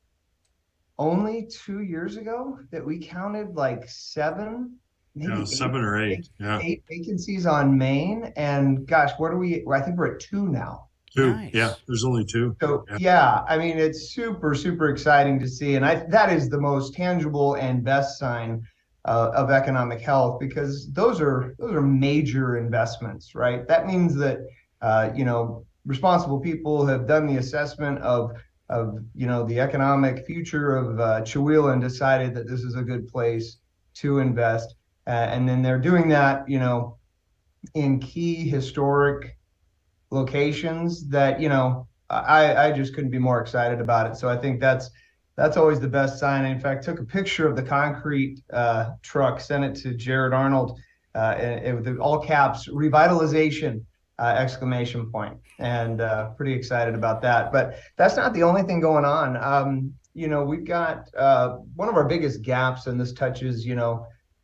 only 2 years ago that we counted like seven, maybe seven or eight. Yeah. 8 vacancies on Main. And gosh, I think we're at 2 now. 2. Nice. Yeah, there's only 2. So yeah, I mean, it's super, super exciting to see. And that is the most tangible and best sign of economic health, because those are major investments, right? That means that, responsible people have done the assessment of the economic future of Chewelah and decided that this is a good place to invest. And then they're doing that, in key historic locations that, I just couldn't be more excited about it. So I think that's always the best sign. I, in fact, took a picture of the concrete truck, sent it to Jared Arnold, with all caps, revitalization, exclamation point. And pretty excited about that. But that's not the only thing going on. We've got one of our biggest gaps, and this touches,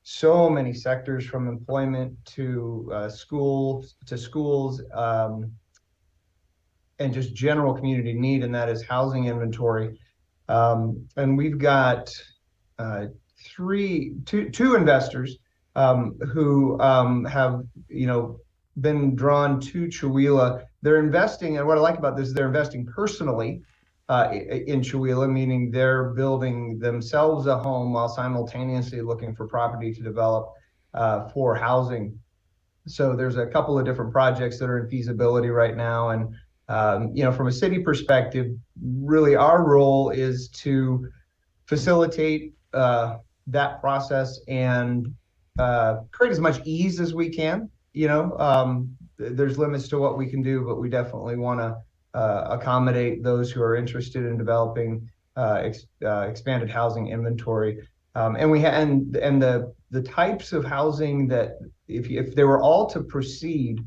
so many sectors, from employment to schools, and just general community need, and that is housing inventory. And we've got two investors who have, been drawn to Chewelah. They're investing, and what I like about this is they're investing personally in Chewelah, meaning they're building themselves a home while simultaneously looking for property to develop for housing. So there's a couple of different projects that are in feasibility right now. And, from a city perspective, really our role is to facilitate that process and create as much ease as we can. There's limits to what we can do, but we definitely want to accommodate those who are interested in developing expanded housing inventory. And the types of housing that if they were all to proceed,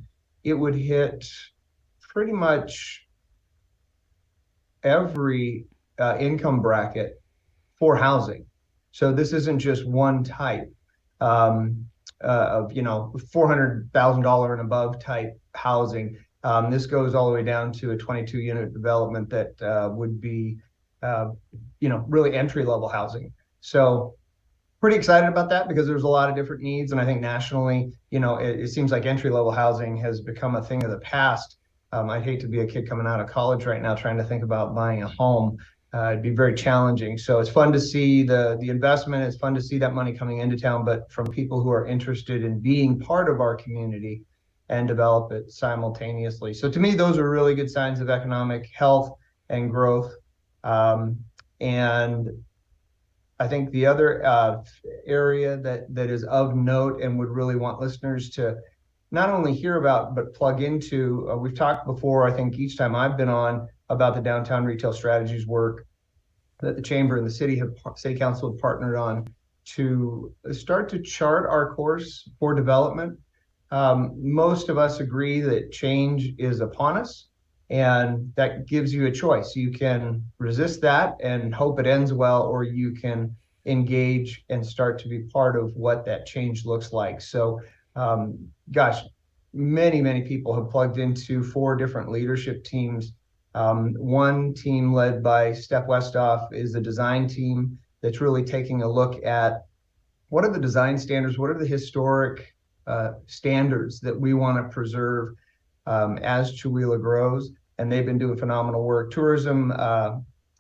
it would hit pretty much every income bracket for housing. So this isn't just one type of $400,000 and above type housing. This goes all the way down to a 22-unit development that would be, really entry-level housing. So pretty excited about that, because there's a lot of different needs. And I think nationally, it seems like entry-level housing has become a thing of the past. I'd hate to be a kid coming out of college right now trying to think about buying a home. It'd be very challenging. So it's fun to see the investment. It's fun to see that money coming into town, but from people who are interested in being part of our community and develop it simultaneously. So to me, those are really good signs of economic health and growth. And I think the other area that is of note and would really want listeners to not only hear about, but plug into, we've talked before, I think each time I've been on, about the downtown retail strategies work that the Chamber and the City Council have partnered on to start to chart our course for development. Most of us agree that change is upon us, and that gives you a choice. You can resist that and hope it ends well, or you can engage and start to be part of what that change looks like. So, many people have plugged into 4 different leadership teams. One team led by Steph Westhoff is the design team that's really taking a look at what are the design standards, what are the historic standards that we want to preserve as Chewelah grows. And they've been doing phenomenal work. Tourism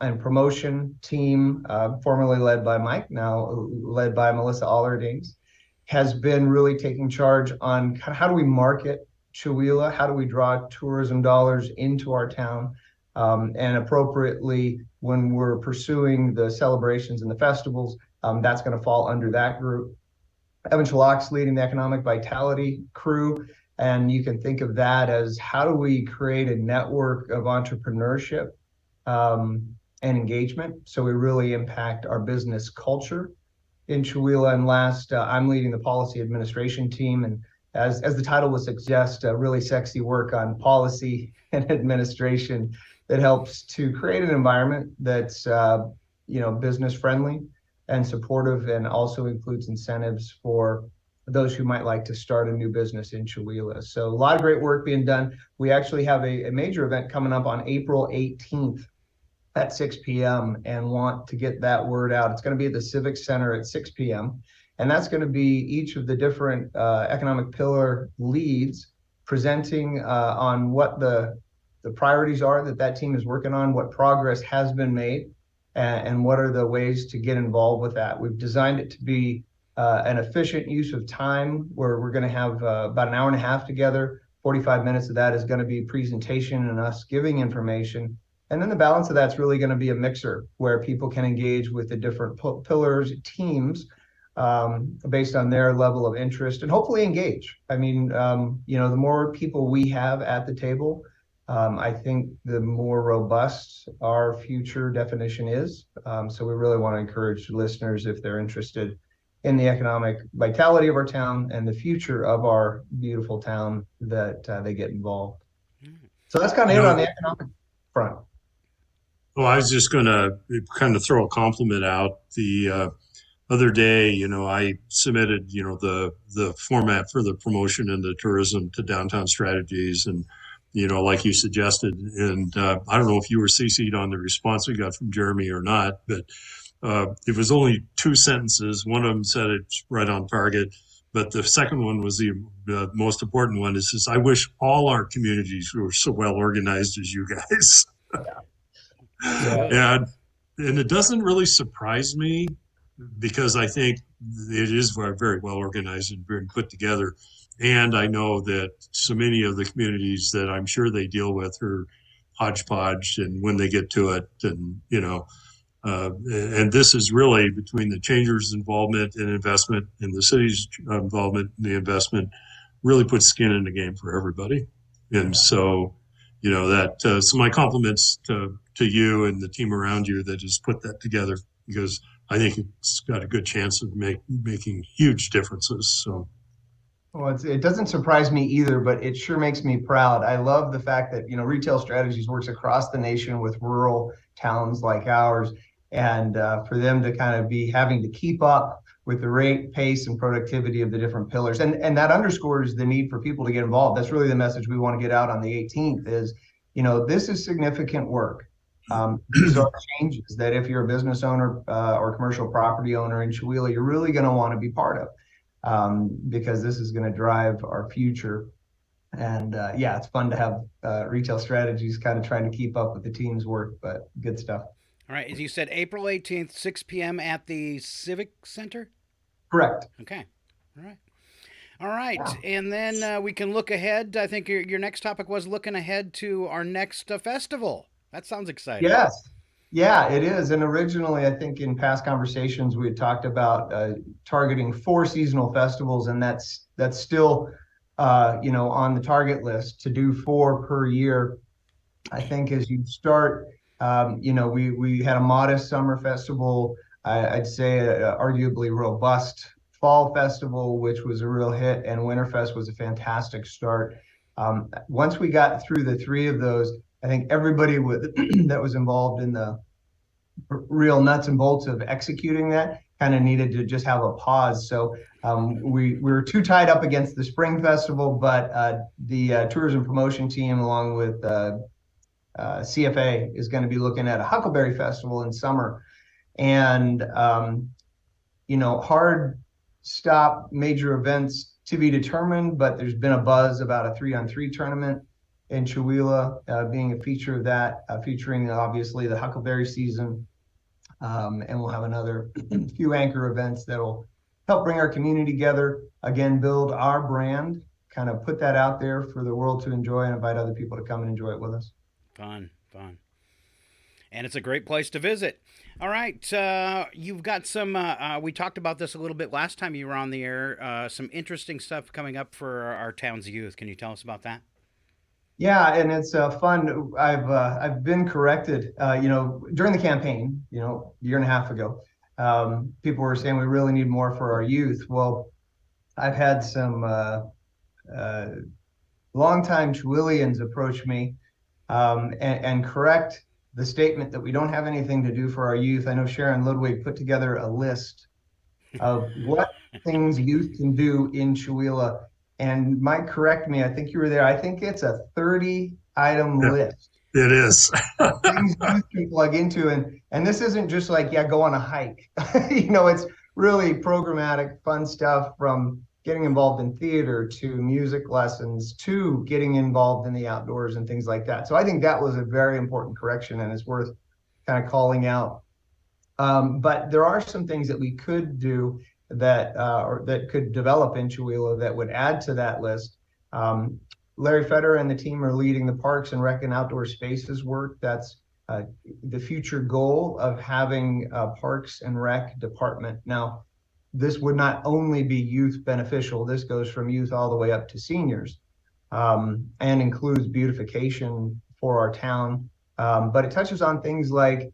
and promotion team, formerly led by Mike, now led by Melissa Allerdings, has been really taking charge on how do we market Chewelah, how do we draw tourism dollars into our town, and appropriately when we're pursuing the celebrations and the festivals, that's going to fall under that group. Evan Shalak's leading the economic vitality crew, and you can think of that as how do we create a network of entrepreneurship and engagement so we really impact our business culture in Chewelah. And last, I'm leading the policy administration team, and as the title would suggest, really sexy work on policy and administration that helps to create an environment that's business friendly and supportive, and also includes incentives for those who might like to start a new business in Chewelah. So a lot of great work being done. We actually have a major event coming up on April 18th at 6 p.m. and want to get that word out. It's going to be at the Civic Center at 6 p.m. And that's going to be each of the different economic pillar leads presenting on what the priorities are that team is working on, what progress has been made, and what are the ways to get involved with that. We've designed it to be an efficient use of time, where we're going to have about an hour and a half together. 45 minutes of that is going to be presentation and us giving information. And then the balance of that's really going to be a mixer where people can engage with the different pillars, teams, based on their level of interest, and hopefully engage. I mean, the more people we have at the table, I think the more robust our future definition is. So we really want to encourage listeners, if they're interested in the economic vitality of our town and the future of our beautiful town, that they get involved. So that's kind of it on the economic front. Well, I was just going to kind of throw a compliment out. The other day, I submitted, the format for the promotion and the tourism to downtown strategies, and like you suggested. And I don't know if you were CC'd on the response we got from Jeremy or not, but it was only 2 sentences. One of them said it's right on target, but the second one was the most important one. It says, "I wish all our communities were so well organized as you guys." Yeah. And it doesn't really surprise me, because I think it is very well organized and very put together. And I know that so many of the communities that I'm sure they deal with are hodgepodge, and when they get to it, and and this is really, between the changers' involvement and investment and the city's involvement in the investment, really puts skin in the game for everybody. And so, so my compliments to you and the team around you that has put that together, because I think it's got a good chance of making huge differences. So. Well, it doesn't surprise me either, but it sure makes me proud. I love the fact that, Retail Strategies works across the nation with rural towns like ours, and for them to kind of be having to keep up with the rate, pace, and productivity of the different pillars. And that underscores the need for people to get involved. That's really the message we want to get out on the 18th is, this is significant work. These are changes that if you're a business owner or commercial property owner in Chewelah, you're really going to want to be part of, because this is going to drive our future. And it's fun to have Retail Strategies kind of trying to keep up with the team's work, but good stuff. All right. As you said, April 18th, 6 p.m. at the Civic Center? Correct. Okay. All right. Yeah. And then we can look ahead. I think your next topic was looking ahead to our next festival. That sounds exciting. Yes. Yeah, it is. And originally, I think in past conversations, we had talked about targeting 4 seasonal festivals, and that's still, on the target list to do 4 per year. I think as you start, we had a modest summer festival. I'd say arguably robust fall festival, which was a real hit, and Winterfest was a fantastic start. Once we got through the 3 of those, I think everybody that was involved in the real nuts and bolts of executing that kind of needed to just have a pause. So we were too tied up against the spring festival, but the tourism promotion team, along with CFA, is going to be looking at a Huckleberry Festival in summer. And, hard stop major events to be determined, but there's been a buzz about a 3-on-3 tournament in Chewelah being a feature of that, featuring obviously the Huckleberry season. And we'll have another few anchor events that'll help bring our community together, again, build our brand, kind of put that out there for the world to enjoy, and invite other people to come and enjoy it with us. Fun. And it's a great place to visit. All right. You've got some, we talked about this a little bit last time you were on the air, some interesting stuff coming up for our town's youth. Can you tell us about that? Yeah, and it's fun. I've been corrected, during the campaign, year and a half ago, people were saying we really need more for our youth. Well, I've had some longtime Chewelayans approach me and correct the statement that we don't have anything to do for our youth. I know Sharon Ludwig put together a list of what things youth can do in Chewelah. And Mike, correct me, I think you were there. I think it's a 30-item list. It is. Things youth can plug into. And this isn't just like, yeah, go on a hike. It's really programmatic, fun stuff, from getting involved in theater to music lessons to getting involved in the outdoors and things like that. So I think that was a very important correction, and it's worth kind of calling out. But there are some things that we could do that or that could develop in Chewelah that would add to that list. Larry Feder and the team are leading the Parks and Rec and Outdoor Spaces work. That's the future goal of having a Parks and Rec department. Now, this would not only be youth beneficial. This goes from youth all the way up to seniors, and includes beautification for our town. But it touches on things like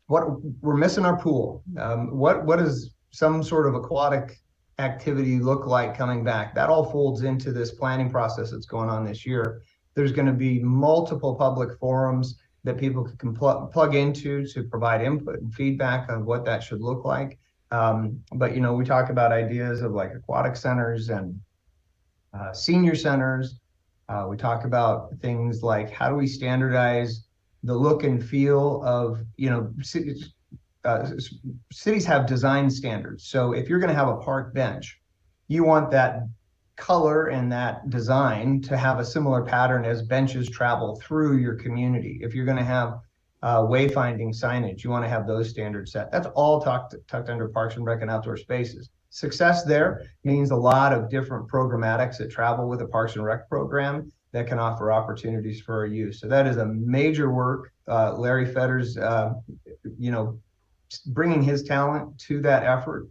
what we're missing our pool. What does some sort of aquatic activity look like coming back? That all folds into this planning process that's going on this year. There's going to be multiple public forums that people can plug into to provide input and feedback on what that should look like. But we talk about ideas of like aquatic centers and senior centers. We talk about things like, how do we standardize the look and feel of, cities have design standards. So if you're going to have a park bench, you want that color and that design to have a similar pattern as benches travel through your community. If you're going to have wayfinding signage, you want to have those standards set. That's all tucked under Parks and Rec and Outdoor Spaces. Success there means a lot of different programmatics that travel with a Parks and Rec program that can offer opportunities for our youth. So that is a major work. Larry Feder's, bringing his talent to that effort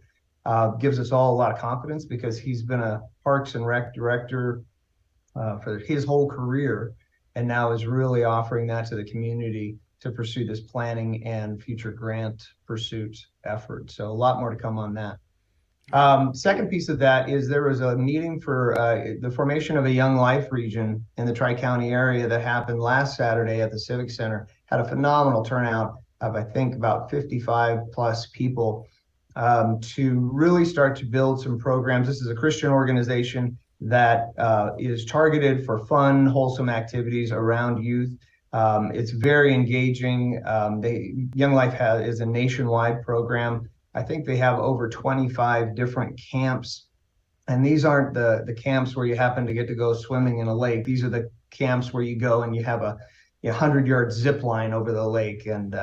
gives us all a lot of confidence, because he's been a Parks and Rec director for his whole career, and now is really offering that to the community to pursue this planning and future grant pursuit effort. So a lot more to come on that. Second piece of that is there was a meeting for the formation of a Young Life region in the Tri-County area that happened last Saturday at the Civic Center. Had a phenomenal turnout of, I think, about 55 plus people to really start to build some programs. This is a Christian organization that is targeted for fun, wholesome activities around youth. It's very engaging. Young Life is a nationwide program. I think they have over 25 different camps. And these aren't the camps where you happen to get to go swimming in a lake. These are the camps where you go and you have a 100-yard zip line over the lake, and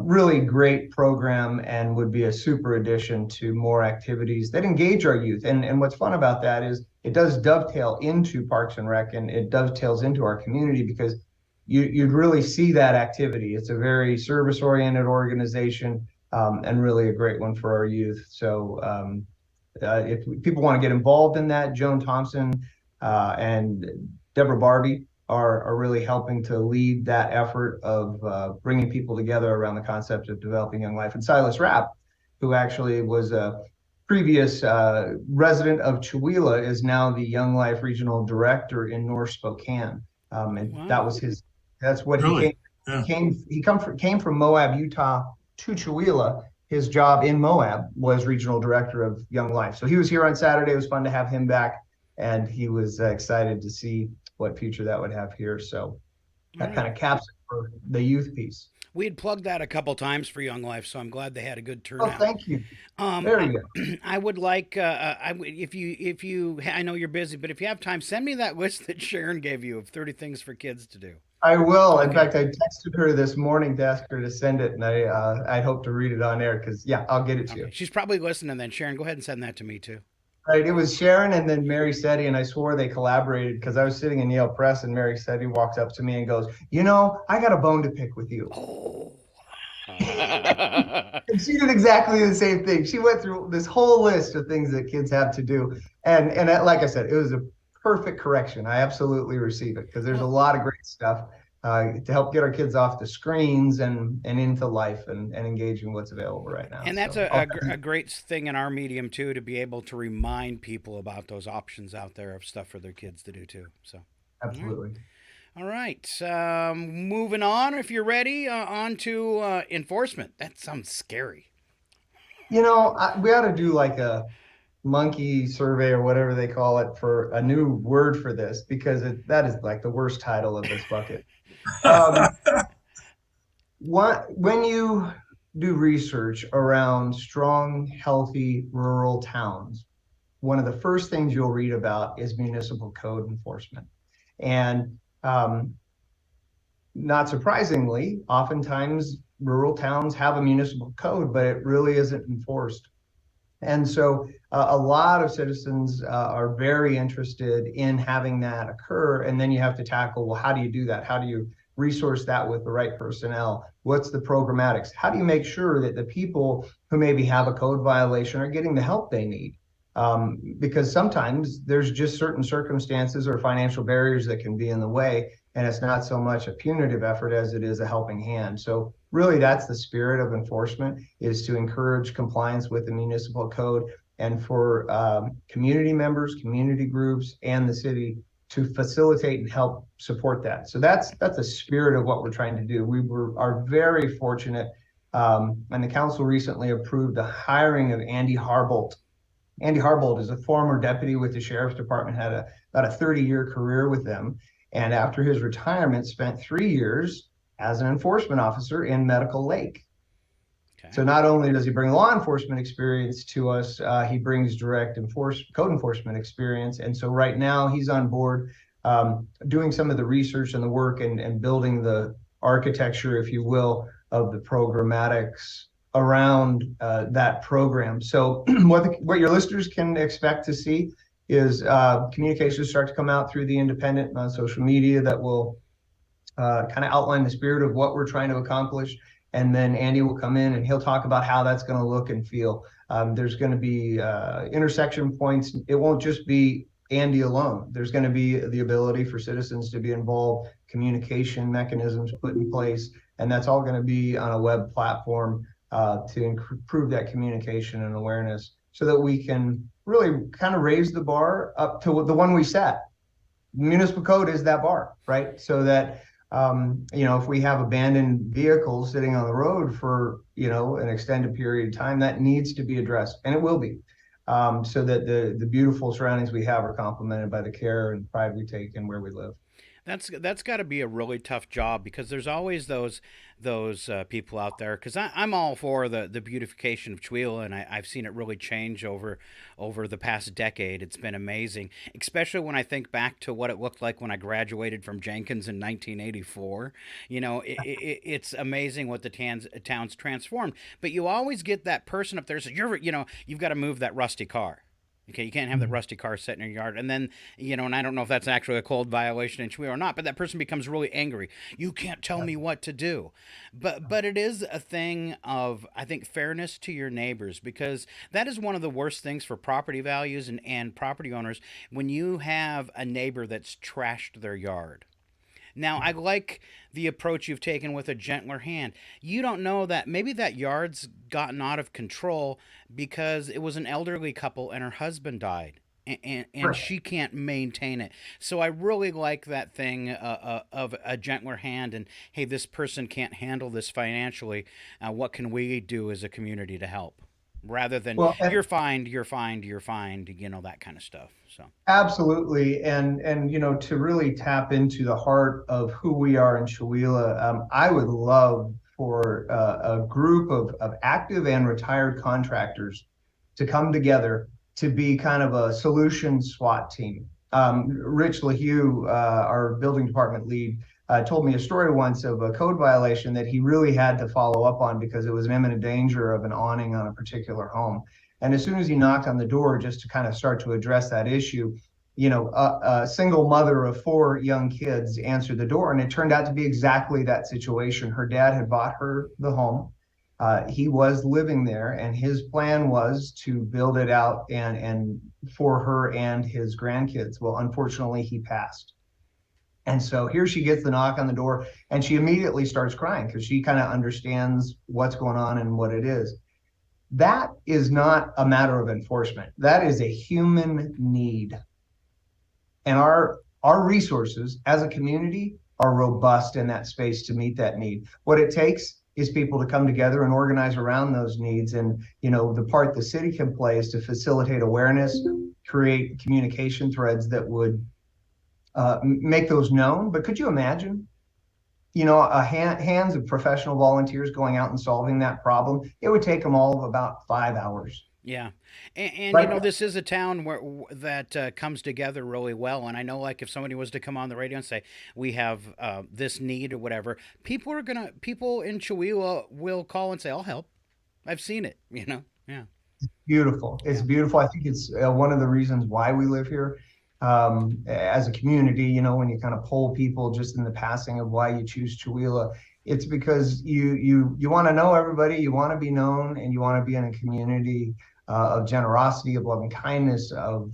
really great program, and would be a super addition to more activities that engage our youth. And what's fun about that is it does dovetail into Parks and Rec, and it dovetails into our community, because you'd really see that activity. It's a very service-oriented organization, and really a great one for our youth. So if people want to get involved in that, Joan Thompson and Deborah Barbie are really helping to lead that effort of bringing people together around the concept of developing Young Life. And Silas Rapp, who actually was a previous resident of Chewelah, is now the Young Life Regional Director in North Spokane. And wow. That was that's what really? He came from Moab, Utah to Chewelah. His job in Moab was Regional Director of Young Life. So he was here on Saturday. It was fun to have him back, and he was excited to see what future that would have here. So that kind of caps it for the youth piece. We had plugged that a couple times for Young Life, so I'm glad they had a good turnout. Oh, thank you. Very good. I would like, if you, I know you're busy, but if you have time, send me that list that Sharon gave you of 30 things for kids to do. I will. In fact, I texted her this morning to ask her to send it, and I hope to read it on air, because, yeah, I'll get it to you. She's probably listening then. Sharon, go ahead and send that to me, too. Right. It was Sharon and then Mary Setti, and I swore they collaborated, because I was sitting in Yale Press, and Mary Setti walks up to me and goes, I got a bone to pick with you. Oh. And she did exactly the same thing. She went through this whole list of things that kids have to do. And like I said, it was a perfect correction. I absolutely receive it, because there's a lot of great stuff to help get our kids off the screens and into life and engaging what's available right now. And that's a great thing in our medium, too, to be able to remind people about those options out there of stuff for their kids to do, too. So absolutely. All right. Moving on, if you're ready, on to enforcement. That sounds scary. We ought to do like a monkey survey or whatever they call it for a new word for this, because that is like the worst title of this bucket. When you do research around strong, healthy rural towns, one of the first things you'll read about is municipal code enforcement. And not surprisingly, oftentimes rural towns have a municipal code, but it really isn't enforced. And so a lot of citizens are very interested in having that occur. And then you have to tackle, well, how do you do that? How do you resource that with the right personnel? What's the programmatics? How do you make sure that the people who maybe have a code violation are getting the help they need? Because sometimes there's just certain circumstances or financial barriers that can be in the way, and it's not so much a punitive effort as it is a helping hand. So really, that's the spirit of enforcement, is to encourage compliance with the municipal code, and for community members, community groups, and the city to facilitate and help support that. So that's the spirit of what we're trying to do. We are very fortunate, and the council recently approved the hiring of Andy Harbolt. Andy Harbolt is a former deputy with the sheriff's department, had about a 30-year career with them, and after his retirement spent 3 years as an enforcement officer in Medical Lake. Okay. So not only does he bring law enforcement experience to us, he brings direct code enforcement experience. And so right now he's on board doing some of the research and the work and building the architecture, if you will, of the programmatics around that program. So what your listeners can expect to see is communications start to come out through the Independent on social media that will kind of outline the spirit of what we're trying to accomplish. And then Andy will come in and he'll talk about how that's going to look and feel. There's going to be intersection points. It won't just be Andy alone. There's going to be the ability for citizens to be involved, communication mechanisms put in place, and that's all going to be on a web platform to improve that communication and awareness so that we can really kind of raise the bar up to the one we set. Municipal code is that bar, right? So that if we have abandoned vehicles sitting on the road for, an extended period of time, that needs to be addressed, and it will be, so that the beautiful surroundings we have are complemented by the care and pride we take in where we live. That's got to be a really tough job, because there's always those people out there. Because I'm all for the beautification of Chewelah, and I've seen it really change over the past decade. It's been amazing, especially when I think back to what it looked like when I graduated from Jenkins in 1984. It's amazing what the town's transformed. But you always get that person up there says, you've got to move that rusty car. Okay, you can't have the rusty car sitting in your yard. And then, and I don't know if that's actually a code violation in Chewelah or not, but that person becomes really angry. You can't tell me what to do. But it is a thing of, I think, fairness to your neighbors, because that is one of the worst things for property values and property owners, when you have a neighbor that's trashed their yard. Now, I like the approach you've taken with a gentler hand. You don't know that maybe that yard's gotten out of control because it was an elderly couple and her husband died, and she can't maintain it. So I really like that thing of a gentler hand, and, hey, this person can't handle this financially. What can we do as a community to help? Rather than, you're fined, that kind of stuff. So absolutely, and to really tap into the heart of who we are in Chewelah, I would love for a group of active and retired contractors to come together to be kind of a solution SWAT team. Rich LaHue, our building department lead, told me a story once of a code violation that he really had to follow up on because it was an imminent danger of an awning on a particular home. And as soon as he knocked on the door just to kind of start to address that issue, a single mother of 4 young kids answered the door, and it turned out to be exactly that situation. Her dad had bought her the home. He was living there, and his plan was to build it out and for her and his grandkids. Well, unfortunately, he passed. And so here she gets the knock on the door, and she immediately starts crying because she kind of understands what's going on and what it is. That is not a matter of enforcement. That is a human need. And our resources as a community are robust in that space to meet that need. What it takes is people to come together and organize around those needs. And, the part the city can play is to facilitate awareness, create communication threads that would make those known. But could you imagine, hands of professional volunteers going out and solving that problem? It would take them all of about 5 hours. Yeah, and Right. this is a town where that comes together really well. And I know, like, if somebody was to come on the radio and say we have this need or whatever, people in Chewelah will call and say, "I'll help. I've seen it." Yeah. Beautiful. It's beautiful. I think it's one of the reasons why we live here as a community. When you kind of poll people just in the passing of why you choose Chewelah, it's because you want to know everybody, you want to be known, and you want to be in a community of generosity, of loving kindness, of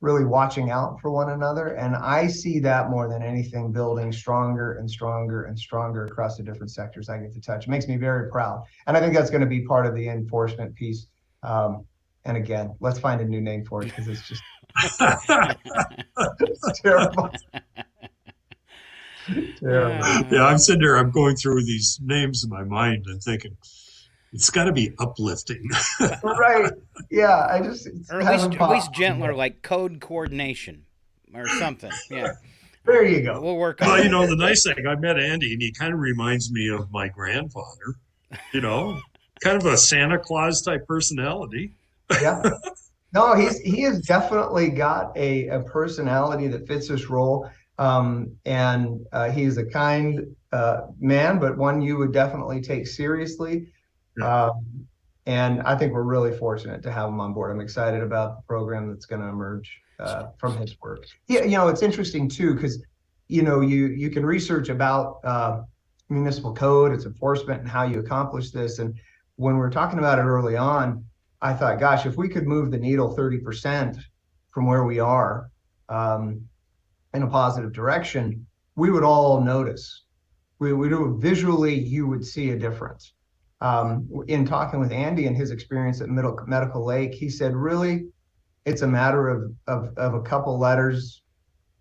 really watching out for one another. And I see that more than anything building stronger and stronger and stronger across the different sectors I get to touch. It makes me very proud. And I think that's going to be part of the enforcement piece. And again, let's find a new name for it, because it's just it's terrible. Terrible. Yeah, I'm sitting there, I'm going through these names in my mind and thinking, it's got to be uplifting. Right. Yeah. Or at least gentler, like code coordination or something. Yeah. There you go. We'll work on Well, it. the nice thing, I met Andy, and he kind of reminds me of my grandfather, kind of a Santa Claus type personality. Yeah. No, he has definitely got a personality that fits this role. And he's a kind man, but one you would definitely take seriously. And I think we're really fortunate to have him on board. I'm excited about the program that's going to emerge from his work. Yeah, it's interesting too, because you can research about municipal code, its enforcement, and how you accomplish this. And when we're talking about it early on, I thought, gosh, if we could move the needle 30% from where we are in a positive direction, we would all notice. We would visually, you would see a difference. In talking with Andy and his experience at Medical Lake, he said, really, it's a matter of a couple letters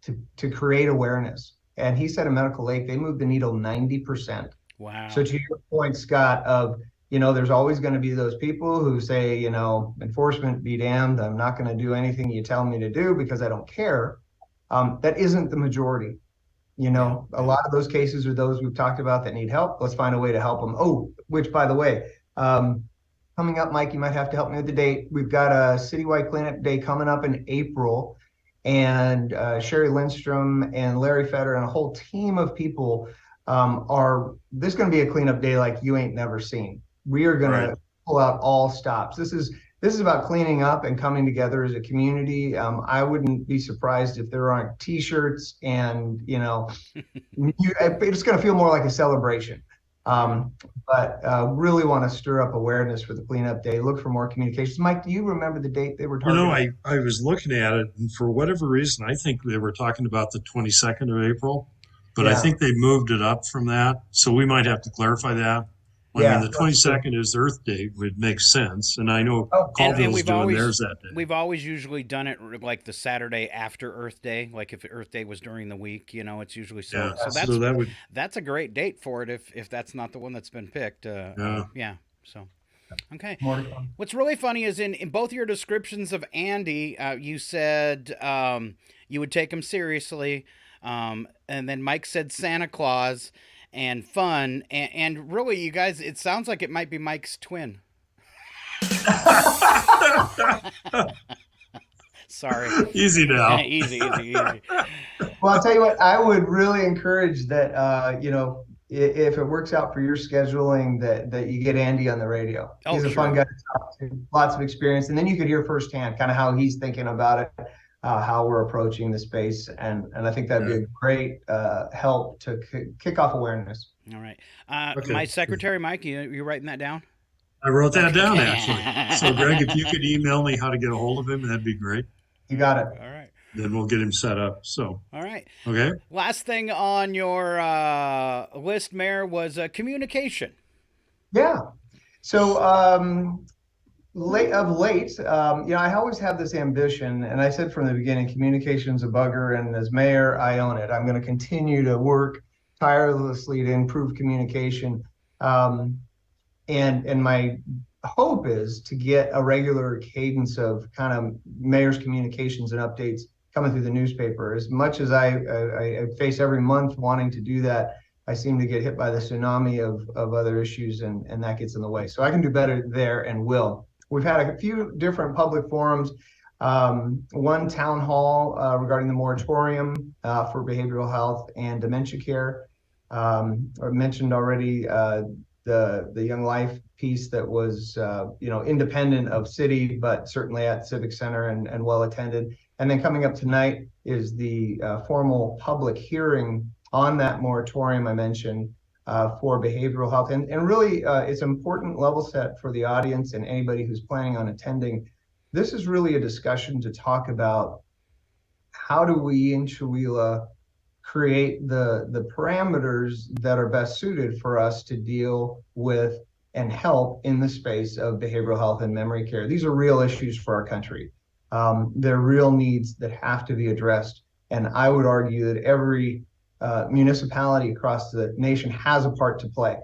to create awareness. And he said at Medical Lake, they moved the needle 90%. Wow. So to your point, Scott, of, there's always going to be those people who say, enforcement be damned. I'm not going to do anything you tell me to do because I don't care. That isn't the majority. A lot of those cases are those we've talked about that need help. Let's find a way to help them. Oh, which, by the way, coming up, Mike, you might have to help me with the date. We've got a citywide cleanup day coming up in April, and Sherry Lindstrom and Larry Fetter and a whole team of people this is going to be a cleanup day like you ain't never seen. We are going to pull out all stops. This is about cleaning up and coming together as a community. I wouldn't be surprised if there aren't T-shirts, and it's going to feel more like a celebration. But really want to stir up awareness for the cleanup day. Look for more communications. Mike, do you remember the date they were talking I was looking at it, and for whatever reason, I think they were talking about the 22nd of April, but I think they moved it up from that. So we might have to clarify that. I mean, the 22nd is Earth Day, would make sense. And I know Colville's doing theirs that day. We've always usually done it like the Saturday after Earth Day. Like if Earth Day was during the week, it's usually so. Yeah, So that's a great date for it if that's not the one that's been picked. Yeah. So, okay. What's really funny is in both your descriptions of Andy, you said you would take him seriously. And then Mike said Santa Claus and fun, and really, you guys, it sounds like it might be Mike's twin. Sorry. Easy now. Easy. Well, I'll tell you what, I would really encourage that, if it works out for your scheduling, that you get Andy on the radio. He's a fun guy to talk to, lots of experience. And then you could hear firsthand kind of how he's thinking about it, how we're approaching the space. And I think that'd be a great help to kick off awareness. All right. My secretary, Mike, you writing that down? I wrote that down, actually. So, Greg, if you could email me how to get a hold of him, that'd be great. You got it. All right. Then we'll get him set up. So. All right. Okay. Last thing on your list, Mayor, was communication. Yeah. So late, I always have this ambition, and I said from the beginning, communication's a bugger, and as mayor, I own it. I'm going to continue to work tirelessly to improve communication. And my hope is to get a regular cadence of kind of mayor's communications and updates coming through the newspaper. As much as I face every month wanting to do that, I seem to get hit by the tsunami of other issues, and that gets in the way. So I can do better there and will. We've had a few different public forums. One town hall regarding the moratorium for behavioral health and dementia care. I mentioned already the Young Life piece that was independent of city, but certainly at Civic Center and well attended. And then coming up tonight is the formal public hearing on that moratorium I mentioned for behavioral health. And really, it's important level set for the audience and anybody who's planning on attending. This is really a discussion to talk about how do we in Chewelah create the parameters that are best suited for us to deal with and help in the space of behavioral health and memory care. These are real issues for our country. They're real needs that have to be addressed. And I would argue that every municipality across the nation has a part to play.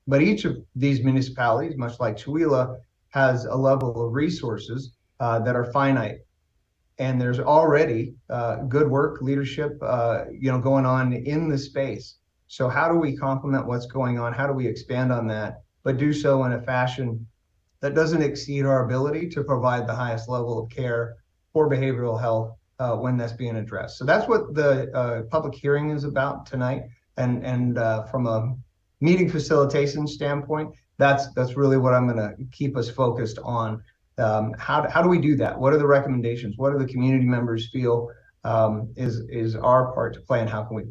But each of these municipalities, much like Chewelah, has a level of resources that are finite. And there's already good work, leadership, going on in the space. So how do we complement what's going on? How do we expand on that, but do so in a fashion that doesn't exceed our ability to provide the highest level of care for behavioral health when that's being addressed? So that's what the public hearing is about tonight. And from a meeting facilitation standpoint, that's really what I'm going to keep us focused on. How do we do that? What are the recommendations? What do the community members feel is our part to play, and how can we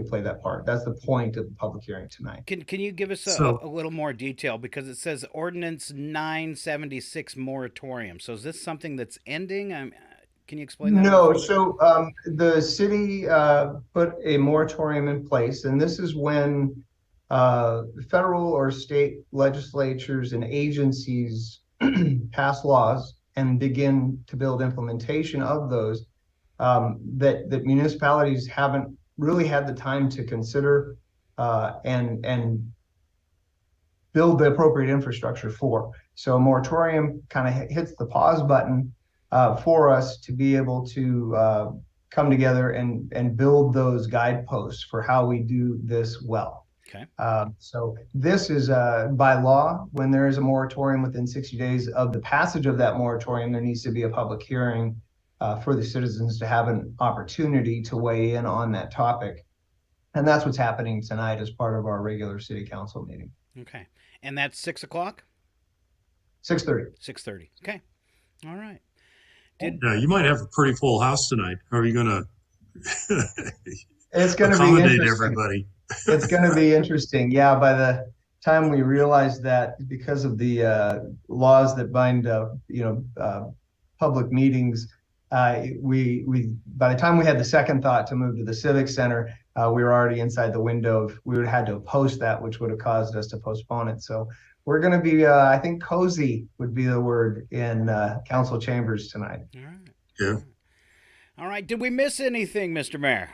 play that part? That's the point of the public hearing tonight. Can you give us a little more detail, because it says Ordinance 976 moratorium. So is this something that's ending? Can you explain that? No. So the city put a moratorium in place, and this is when federal or state legislatures and agencies pass laws and begin to build implementation of those that municipalities haven't really had the time to consider and build the appropriate infrastructure for. So a moratorium kind of hits the pause button for us to be able to come together and build those guideposts for how we do this well. Okay. So this is by law, when there is a moratorium within 60 days of the passage of that moratorium, there needs to be a public hearing for the citizens to have an opportunity to weigh in on that topic. And that's what's happening tonight as part of our regular city council meeting. Okay. And that's 6 o'clock? 6:30. 6:30. Okay. All right. You might have a pretty full house tonight. How are you going to it's going to be accommodate everybody? It's going to be interesting. Yeah, by the time we realize that, because of the laws that bind, public meetings, we by the time we had the second thought to move to the Civic Center, we were already inside the window. We would have had to post that, which would have caused us to postpone it. So we're going to be, I think, cozy would be the word in council chambers tonight. All right. Yeah. All right. Did we miss anything, Mr. Mayor?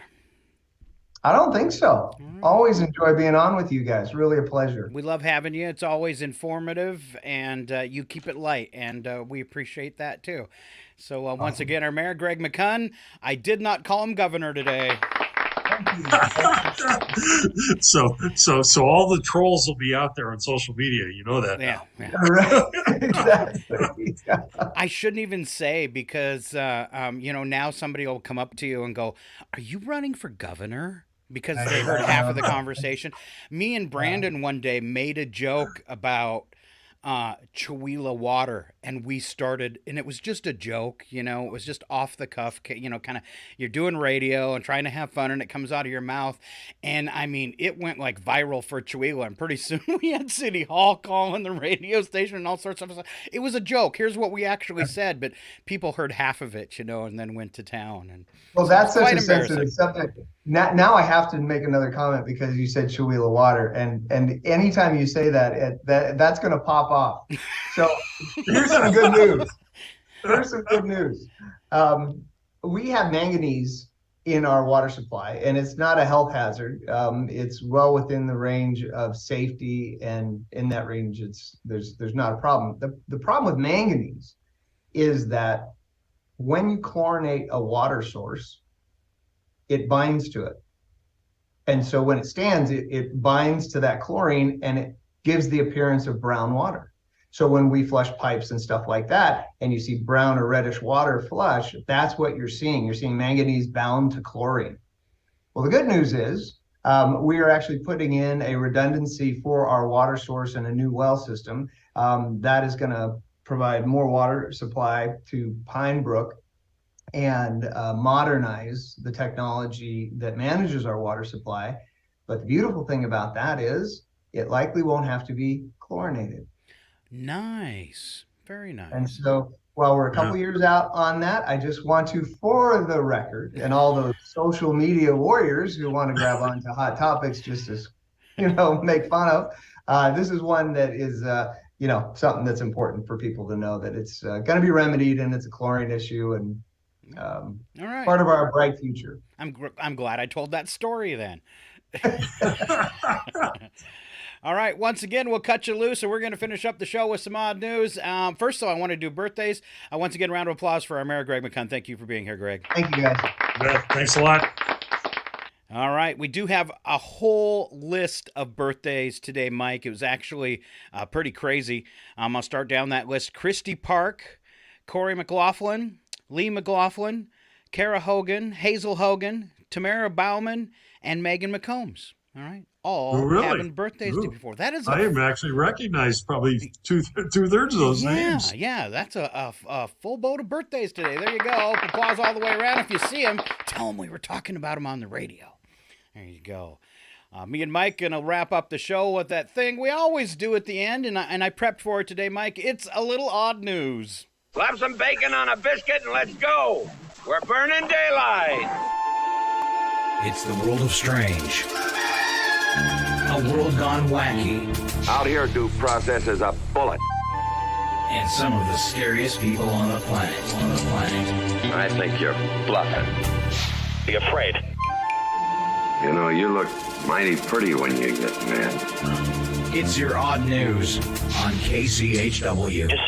I don't think so. Always enjoy being on with you guys. Really a pleasure. We love having you. It's always informative, and you keep it light, and we appreciate that too. So once again, our mayor, Greg McCunn. I did not call him governor today. So all the trolls will be out there on social media. You know that. Yeah. Exactly. I shouldn't even say, because now somebody will come up to you and go, "Are you running for governor?" Because they heard half of the conversation. Me and Brandon one day made a joke about Chewelah water, and we started, and it was just a joke, it was just off the cuff, kind of, you're doing radio and trying to have fun, and it comes out of your mouth, and I mean, it went like viral for Chewelah, and pretty soon we had City Hall calling the radio station and all sorts of stuff. It was a joke. Here's what we actually said, but people heard half of it, and then went to town. And well, that's such a sensitive subject. Now I have to make another comment, because you said Chewelah water, and anytime you say that, that's going to pop off. So here's Here's some good news. Here's some good news. We have manganese in our water supply, and it's not a health hazard. It's well within the range of safety, and in that range, there's not a problem. The problem with manganese is that when you chlorinate a water source, it binds to it. And so when it stands, it binds to that chlorine and it gives the appearance of brown water. So when we flush pipes and stuff like that, and you see brown or reddish water flush, that's what you're seeing. You're seeing manganese bound to chlorine. Well, the good news is we are actually putting in a redundancy for our water source and a new well system that is going to provide more water supply to Pine Brook and modernize the technology that manages our water supply. But the beautiful thing about that is it likely won't have to be chlorinated. Nice. Very nice. And so while we're a couple years out on that, I just want to, for the record, and all those social media warriors who want to grab onto hot topics just to, make fun of, this is one that is, something that's important for people to know, that it's going to be remedied, and it's a chlorine issue, and all right. part of our bright future. I'm glad I told that story then. All right. Once again, we'll cut you loose, and we're going to finish up the show with some odd news. First, though, I want to do birthdays. Once again, round of applause for our mayor, Greg McCunn. Thank you for being here, Greg. Thank you, guys. Yeah, thanks a lot. All right. We do have a whole list of birthdays today, Mike. It was actually pretty crazy. I'll start down that list. Christy Park, Corey McLaughlin, Lee McLaughlin, Kara Hogan, Hazel Hogan, Tamara Bauman, and Megan McCombs. All right. All having birthdays day before. That is I even actually recognized probably two-thirds of those names. Yeah, that's a full boat of birthdays today. There you go. Applause all the way around. If you see them, tell them we were talking about them on the radio. There you go. Me and Mike going to wrap up the show with that thing we always do at the end, and I prepped for it today, Mike. It's a little odd news. Slap some bacon on a biscuit and let's go. We're burning daylight. It's the world of strange. A world gone wacky. Out here, due process is a bullet. And some of the scariest people on the planet. I think you're bluffing. Be afraid. You know, you look mighty pretty when you get mad. It's your odd news on KCHW. Just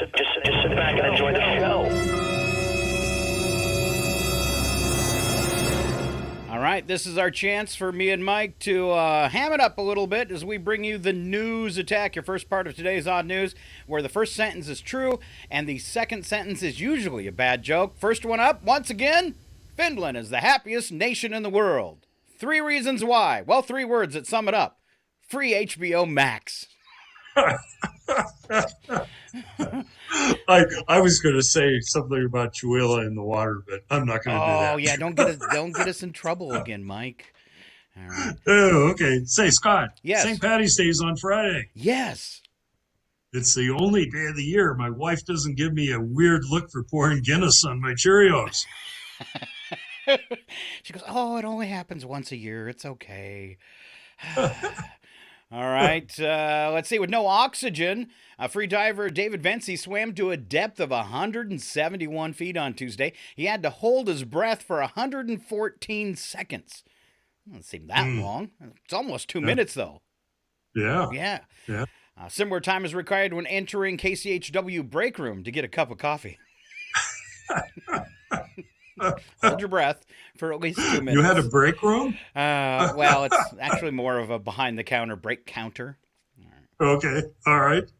sit back and enjoy the show. All right, this is our chance for me and Mike to ham it up a little bit as we bring you the news attack, your first part of today's odd news, where the first sentence is true and the second sentence is usually a bad joke. First one up, once again, Finland is the happiest nation in the world. 3 reasons why. Well, 3 words that sum it up. Free HBO Max. I was going to say something about Chuila in the water, but I'm not going to do that. Oh yeah, don't get us in trouble again, Mike. All right. Oh, okay. Say, Scott. Yes. St. Patty's Day is on Friday. Yes. It's the only day of the year my wife doesn't give me a weird look for pouring Guinness on my Cheerios. She goes, "Oh, it only happens once a year. It's okay." All right, let's see. With no oxygen, free diver David Vency swam to a depth of 171 feet on Tuesday. He had to hold his breath for 114 seconds. Doesn't seem that long. It's almost 2 minutes, though. Yeah. Similar time is required when entering KCHW break room to get a cup of coffee. Hold your breath for at least 2 minutes. You had a break room? Well, it's actually more of a behind-the-counter break counter. Okay, all right.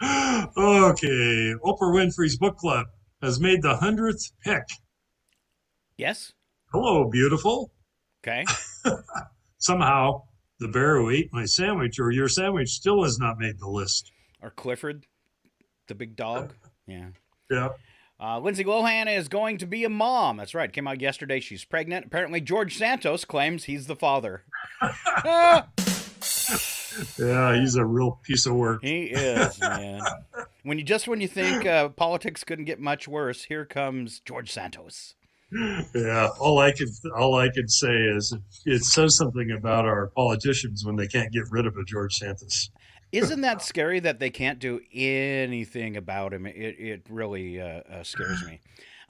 Okay, Oprah Winfrey's book club has made the 100th pick. Yes? Hello, beautiful. Okay. Somehow, the bear who ate my sandwich or your sandwich still has not made the list. Or Clifford, the big dog. Yeah. Yeah. Lindsay Lohan is going to be a mom. That's right. Came out yesterday. She's pregnant. Apparently, George Santos claims he's the father. Yeah, he's a real piece of work. He is, man. When you think politics couldn't get much worse, here comes George Santos. Yeah, all I can say is it says something about our politicians when they can't get rid of a George Santos. Isn't that scary that they can't do anything about him? It really scares me.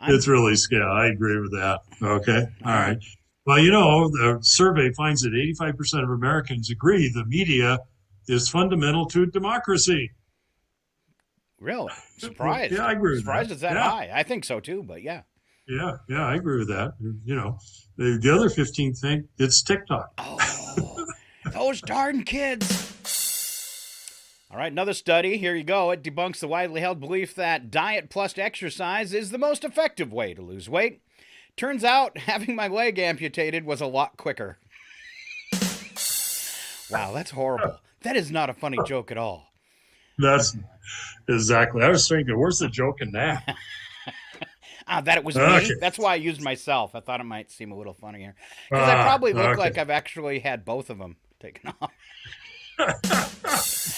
It's really scary. I agree with that. Okay. All All right. right. Well, the survey finds that 85% of Americans agree the media is fundamental to democracy. Really? Surprised. Yeah, I agree with Surprised that. it's that Yeah. high. I think so too, but yeah. Yeah, I agree with that. The other 15 think it's TikTok. Oh, those darn kids. All right, another study. Here you go. It debunks the widely held belief that diet plus exercise is the most effective way to lose weight. Turns out having my leg amputated was a lot quicker. Wow, that's horrible. That is not a funny joke at all. That's exactly. I was thinking, where's the joke in that? That it was me. Okay. That's why I used myself. I thought it might seem a little funnier. Because I probably look okay. like I've actually had both of them taken off.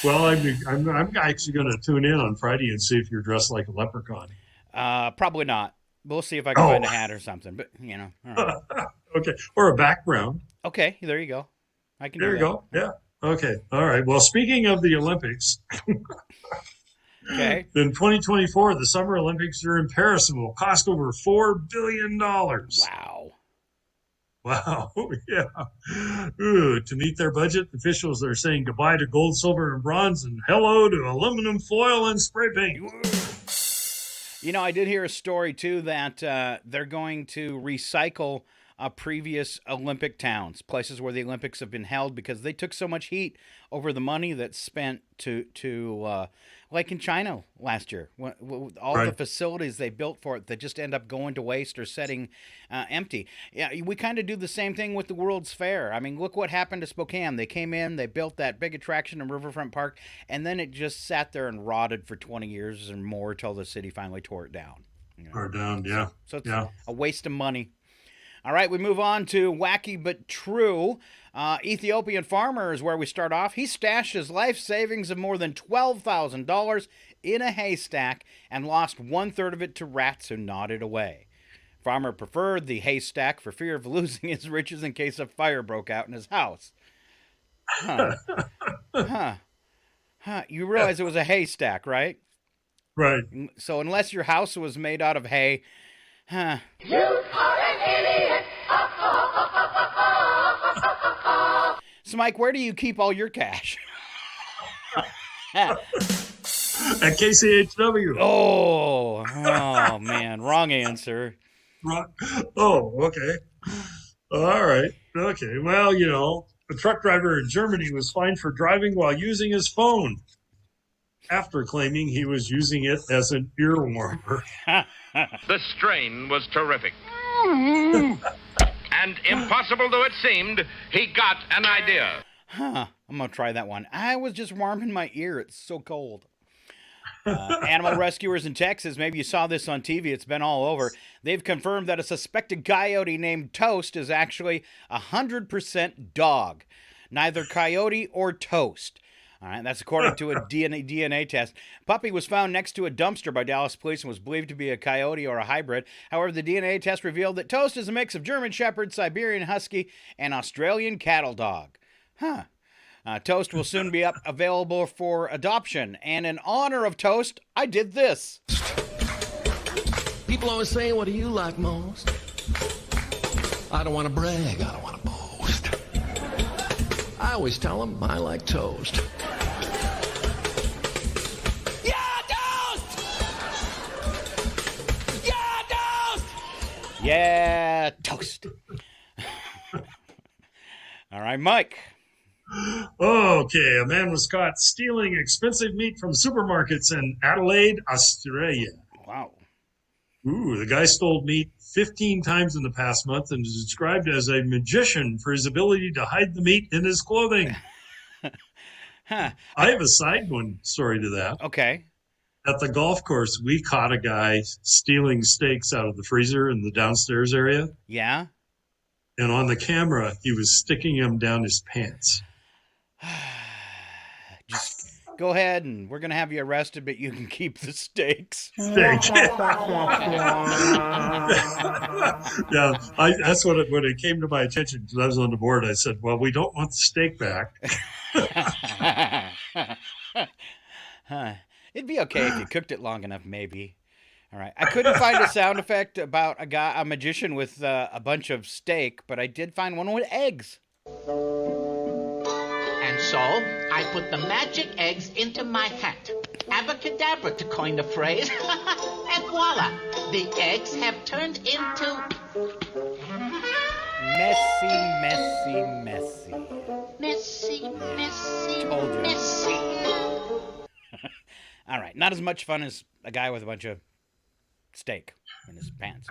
Well, I'm actually going to tune in on Friday and see if you're dressed like a leprechaun. Probably not. We'll see if I can find a hat or something. But, all right. Okay. Or a background. Okay, there you go. I can do There that. you go. Yeah. Okay. All right. Well, speaking of the Olympics, okay. In 2024, the Summer Olympics are in Paris and will cost over $4 billion. Wow. Wow. Yeah. Ooh, to meet their budget, officials are saying goodbye to gold, silver, and bronze and hello to aluminum foil and spray paint. I did hear a story, too, that they're going to recycle previous Olympic towns, places where the Olympics have been held, because they took so much heat over the money that's spent to like in China last year, all the facilities they built for it that just end up going to waste or setting empty. Yeah, we kind of do the same thing with the World's Fair. I mean, look what happened to Spokane. They came in, they built that big attraction in Riverfront Park, and then it just sat there and rotted for 20 years and more till the city finally tore it down. Or down, yeah. So it's a waste of money. All right, we move on to wacky but true. Ethiopian farmer is where we start off. He stashed his life savings of more than $12,000 in a haystack and lost 1/3 of it to rats who gnawed it away. Farmer preferred the haystack for fear of losing his riches in case a fire broke out in his house. You realize it was a haystack, right? Right. So unless your house was made out of hay, You are an idiot. So, Mike, where do you keep all your cash? At KCHW. Oh, man. Wrong answer. Oh, okay. All right. Okay. Well, a truck driver in Germany was fined for driving while using his phone after claiming he was using it as an ear warmer. The strain was terrific. And impossible though it seemed, he got an idea. I'm going to try that one. I was just warming my ear. It's so cold. Animal rescuers in Texas, maybe you saw this on TV, it's been all over. They've confirmed that a suspected coyote named Toast is actually 100% dog. Neither coyote or Toast. All right, that's according to a DNA test. Puppy was found next to a dumpster by Dallas police and was believed to be a coyote or a hybrid. However, the DNA test revealed that Toast is a mix of German Shepherd, Siberian Husky, and Australian cattle dog. Toast will soon be available for adoption. And in honor of Toast, I did this. People always say, what do you like most? I don't want to brag. I don't want to boast. I always tell them I like toast. Yeah, Toast. All right, Mike. Okay, a man was caught stealing expensive meat from supermarkets in Adelaide, Australia. Wow. Ooh, the guy stole meat 15 times in the past month and is described as a magician for his ability to hide the meat in his clothing. I have a side story to that. Okay. At the golf course, we caught a guy stealing steaks out of the freezer in the downstairs area. Yeah? And on the camera, he was sticking them down his pants. Go ahead, and we're going to have you arrested, but you can keep the steaks. Steak. Yeah, that's when it came to my attention, because I was on the board. I said, well, we don't want the steak back. It'd be okay if you cooked it long enough, maybe. All right. I couldn't find a sound effect about a magician with a bunch of steak, but I did find one with eggs. And so I put the magic eggs into my hat. Abracadabra, to coin the phrase. And voila, the eggs have turned into... Messy. Told you. Messy. All right. Not as much fun as a guy with a bunch of steak in his pants.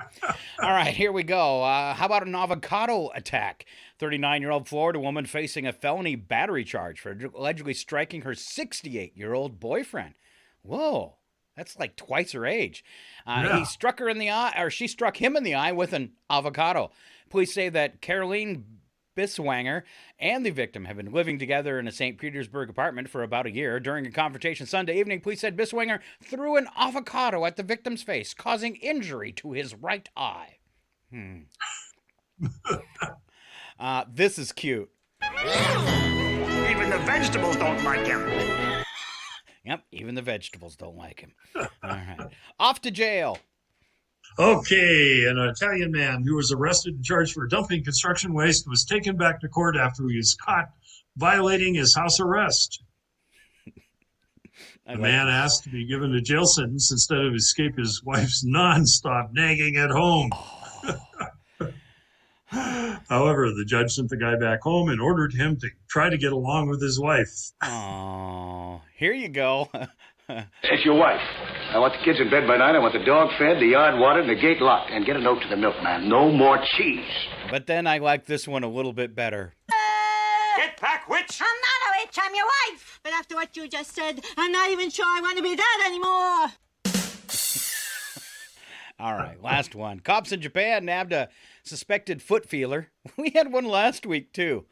All right, here we go. How about an avocado attack? 39-year-old Florida woman facing a felony battery charge for allegedly striking her 68-year-old boyfriend. Whoa, that's like twice her age. He struck her in the eye, or she struck him in the eye with an avocado. Police say that Caroline Biswanger and the victim have been living together in a St. Petersburg apartment for about a year. During a confrontation Sunday evening, police said Biswanger threw an avocado at the victim's face, causing injury to his right eye. This is cute. Even the vegetables don't like him. Yep, even the vegetables don't like him. All right. Off to jail. Okay, an Italian man who was arrested and charged for dumping construction waste was taken back to court after he was caught violating his house arrest. The man asked to be given a jail sentence instead of escape his wife's nonstop nagging at home. However, the judge sent the guy back home and ordered him to try to get along with his wife. Oh, here you go. It's your wife. I want the kids in bed by night. I want the dog fed, the yard watered, and the gate locked. And get a note to the milkman. No more cheese. But then I like this one a little bit better. Get back, witch! I'm not a witch, I'm your wife. But after what you just said, I'm not even sure I want to be that anymore. All right, last one. Cops in Japan nabbed a suspected foot feeler. We had one last week, too.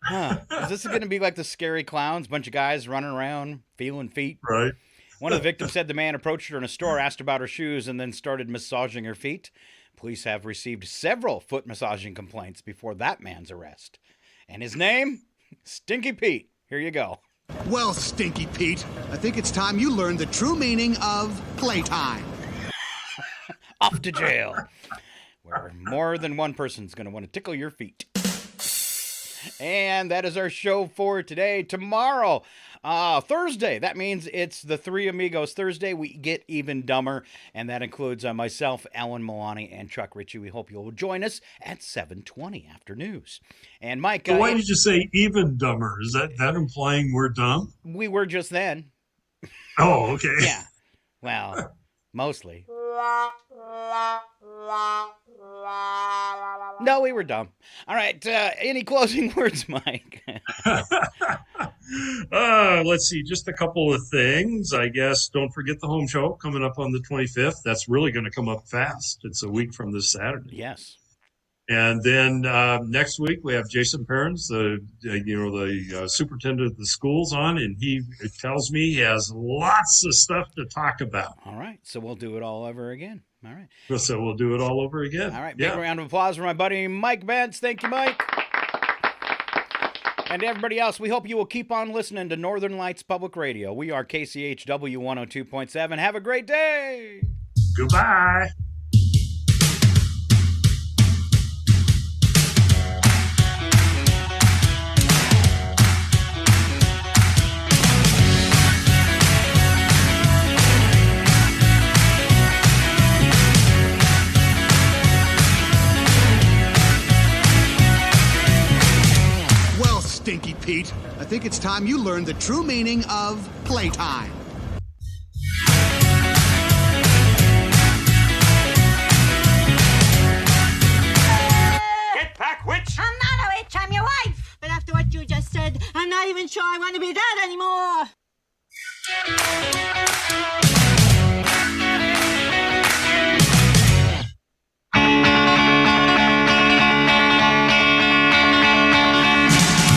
Is this going to be like the scary clowns? Bunch of guys running around, feeling feet? Right. One of the victims said the man approached her in a store, asked about her shoes, and then started massaging her feet. Police have received several foot massaging complaints before that man's arrest. And his name? Stinky Pete. Here you go. Well, Stinky Pete, I think it's time you learned the true meaning of playtime. Off to jail, where more than one person's going to want to tickle your feet. And that is our show for today. Tomorrow, Thursday, that means it's the Three Amigos Thursday. We get even dumber, and that includes myself, Alan Milani, and Chuck Ritchie. We hope you'll join us at 7:20 after news. And Mike, so why did you say even dumber? Is that implying we're dumb? We were just then. Oh, okay. Yeah. Well, mostly. No, we were dumb. All right. Any closing words, Mike? Let's see. Just a couple of things. I guess don't forget the home show coming up on the 25th. That's really going to come up fast. It's a week from this Saturday. Yes. And then next week we have Jason Perrins, the superintendent of the schools, on, and he tells me he has lots of stuff to talk about. All right, so we'll do it all over again. All right. So we'll do it all over again. All right, big round of applause for my buddy Mike Bentz. Thank you, Mike. And to everybody else, we hope you will keep on listening to Northern Lights Public Radio. We are KCHW 102.7. Have a great day. Goodbye. Stinky Pete, I think it's time you learned the true meaning of playtime. Get back, witch! I'm not a witch, I'm your wife. But after what you just said, I'm not even sure I want to be that anymore.